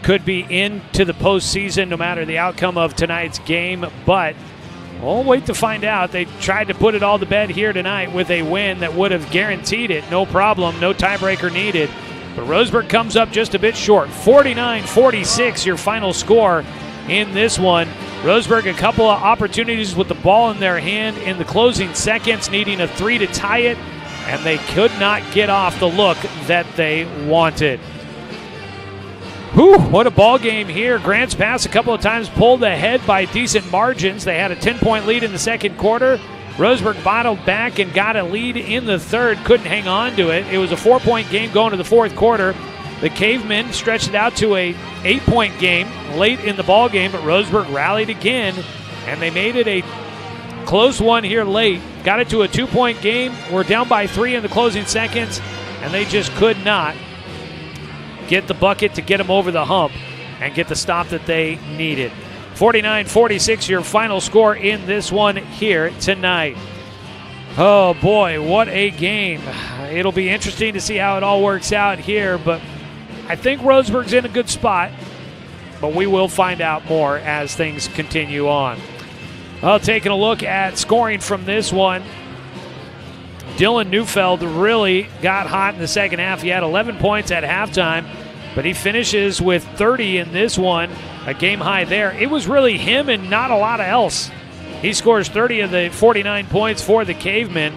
could be into the postseason no matter the outcome of tonight's game. But we'll wait to find out. They tried to put it all to bed here tonight with a win that would have guaranteed it. No problem, no tiebreaker needed. But Roseburg comes up just a bit short. 49-46 your final score in this one. Roseburg, a couple of opportunities with the ball in their hand in the closing seconds, needing a 3 to tie it, and they could not get off the look that they wanted. Whew, what a ball game here. Grants Pass a couple of times pulled ahead by decent margins. They had a 10-point lead in the second quarter. Roseburg bottled back and got a lead in the third, couldn't hang on to it. It was a 4-point game going to the fourth quarter. The Cavemen stretched it out to a 8-point game late in the ball game, but Roseburg rallied again, and they made it a close one here late. Got it to a 2-point game. We're down by 3 in the closing seconds, and they just could not get the bucket to get them over the hump and get the stop that they needed. 49-46 your final score in this one here tonight. Oh boy, what a game. It'll be interesting to see how it all works out here, but I think Roseburg's in a good spot, but we will find out more as things continue on. Well, taking a look at scoring from this one, Dylan Neufeld really got hot in the second half. He had 11 points at halftime, but he finishes with 30 in this one, a game high there. It was really him and not a lot of else. He scores 30 of the 49 points for the Cavemen.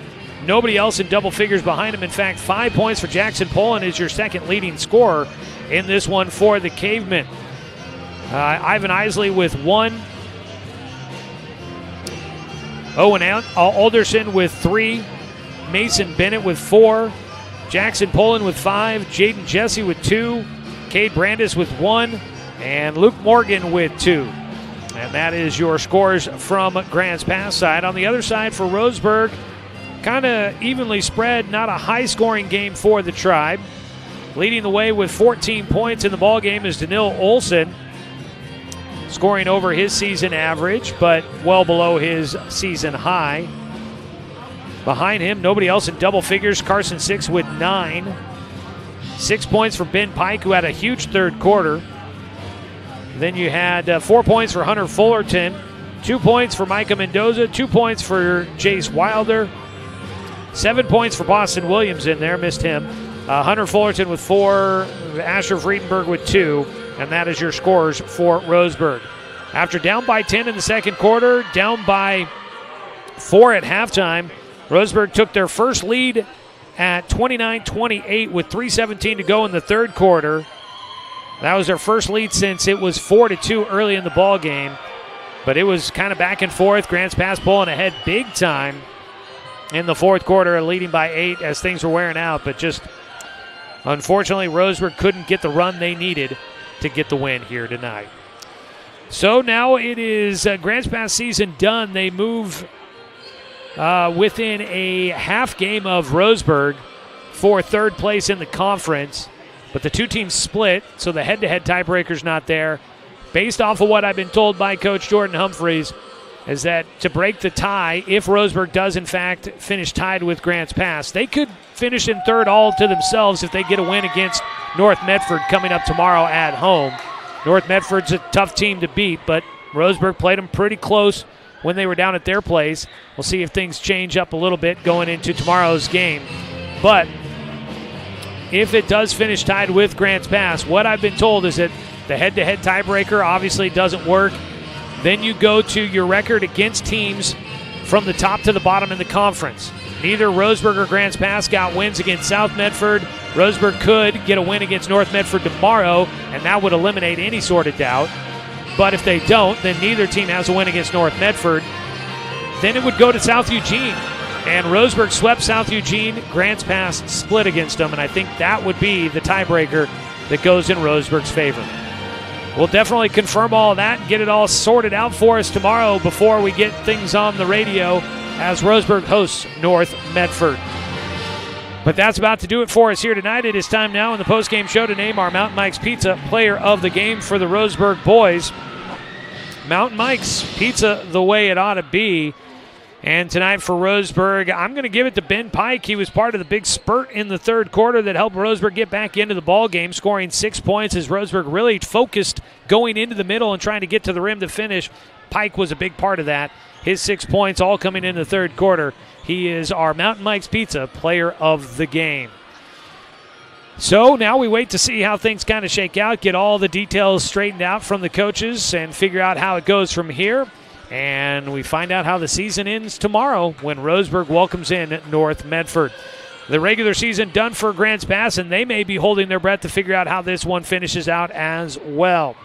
Nobody else in double figures behind him. In fact, 5 points for Jackson Poland is your second leading scorer in this one for the Cavemen. Ivan Isley with 1. Owen Alderson with 3. Mason Bennett with 4. Jackson Poland with 5. Jaden Jesse with 2. Cade Brandis with 1. And Luke Morgan with 2. And that is your scores from Grants Pass side. On the other side for Roseburg, kind of evenly spread, not a high-scoring game for the Tribe. Leading the way with 14 points in the ballgame is Danil Olsen, scoring over his season average, but well below his season high. Behind him, nobody else in double figures. Carson Six with 9. 6 points for Ben Pike, who had a huge third quarter. Then you had 4 points for Hunter Fullerton, 2 points for Micah Mendoza, 2 points for Jace Wilder, 7 points for Boston Williams in there, missed him. Hunter Fullerton with 4, Asher Friedenberg with 2, and that is your scores for Roseburg. After down by 10 in the second quarter, down by 4 at halftime, Roseburg took their first lead at 29-28 with 3:17 to go in the third quarter. That was their first lead since it was 4-2 early in the ball game. But it was kind of back and forth. Grants Pass pulling ahead big time in the fourth quarter, leading by 8 as things were wearing out. But just unfortunately, Roseburg couldn't get the run they needed to get the win here tonight. So now it is Grants Pass season done. They move within a half game of Roseburg for third place in the conference. But the two teams split, so the head-to-head tiebreaker's not there. Based off of what I've been told by Coach Jordan Humphreys, is that to break the tie, if Roseburg does in fact finish tied with Grants Pass, they could finish in third all to themselves if they get a win against North Medford coming up tomorrow at home. North Medford's a tough team to beat, but Roseburg played them pretty close when they were down at their place. We'll see if things change up a little bit going into tomorrow's game. But if it does finish tied with Grants Pass, what I've been told is that the head-to-head tiebreaker obviously doesn't work. Then you go to your record against teams from the top to the bottom in the conference. Neither Roseburg or Grants Pass got wins against South Medford. Roseburg could get a win against North Medford tomorrow, and that would eliminate any sort of doubt. But if they don't, then neither team has a win against North Medford. Then it would go to South Eugene. And Roseburg swept South Eugene. Grants Pass split against them, and I think that would be the tiebreaker that goes in Roseburg's favor. We'll definitely confirm all of that and get it all sorted out for us tomorrow before we get things on the radio as Roseburg hosts North Medford. But that's about to do it for us here tonight. It is time now in the postgame show to name our Mountain Mike's Pizza player of the game for the Roseburg boys. Mountain Mike's Pizza the way it ought to be. And tonight for Roseburg, I'm going to give it to Ben Pike. He was part of the big spurt in the third quarter that helped Roseburg get back into the ball game, scoring 6 points as Roseburg really focused going into the middle and trying to get to the rim to finish. Pike was a big part of that. His 6 points all coming in the third quarter. He is our Mountain Mike's Pizza player of the game. So now we wait to see how things kind of shake out, get all the details straightened out from the coaches, and figure out how it goes from here. And we find out how the season ends tomorrow when Roseburg welcomes in North Medford. The regular season done for Grants Pass, and they may be holding their breath to figure out how this one finishes out as well.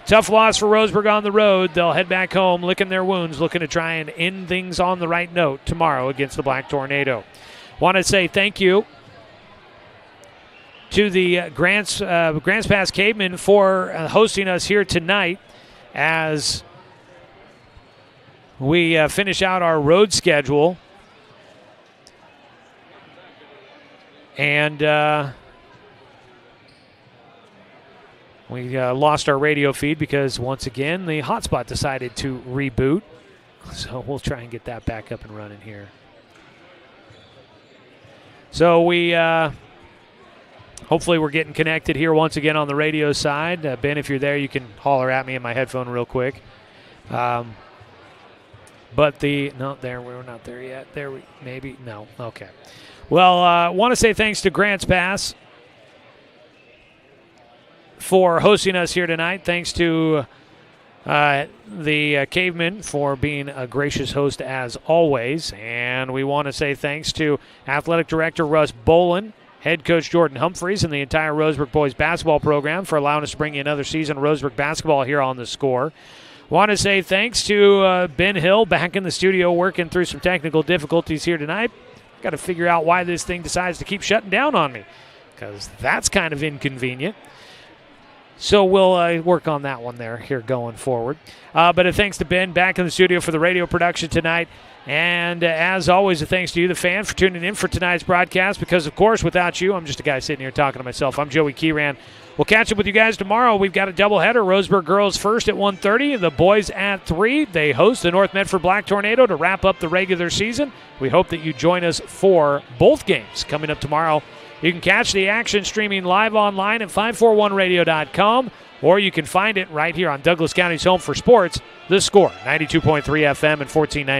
Tough loss for Roseburg on the road. They'll head back home, licking their wounds, looking to try and end things on the right note tomorrow against the Black Tornado. Want to say thank you to the Grants Pass Cavemen for hosting us here tonight as we finish out our road schedule. And we lost our radio feed because, once again, the hotspot decided to reboot. So we'll try and get that back up and running here. So we hopefully we're getting connected here once again on the radio side. Ben, if you're there, you can holler at me in my headphone real quick. But we're not there yet. No, okay. Well, I want to say thanks to Grants Pass for hosting us here tonight. Thanks to the Cavemen for being a gracious host as always. And we want to say thanks to Athletic Director Russ Bolin, Head Coach Jordan Humphreys, and the entire Roseburg boys basketball program for allowing us to bring you another season of Roseburg basketball here on The Score. Want to say thanks to Ben Hill back in the studio working through some technical difficulties here tonight. Got to figure out why this thing decides to keep shutting down on me, because that's kind of inconvenient. So we'll work on that one here going forward. But a thanks to Ben back in the studio for the radio production tonight. And as always, a thanks to you, the fan, for tuning in for tonight's broadcast, because, of course, without you, I'm just a guy sitting here talking to myself. I'm Joey Kieran. We'll catch up with you guys tomorrow. We've got a doubleheader. Roseburg girls first at 1:30, the boys at 3. They host the North Medford Black Tornado to wrap up the regular season. We hope that you join us for both games coming up tomorrow. You can catch the action streaming live online at 541radio.com, or you can find it right here on Douglas County's home for sports, The Score, 92.3 FM and 1490.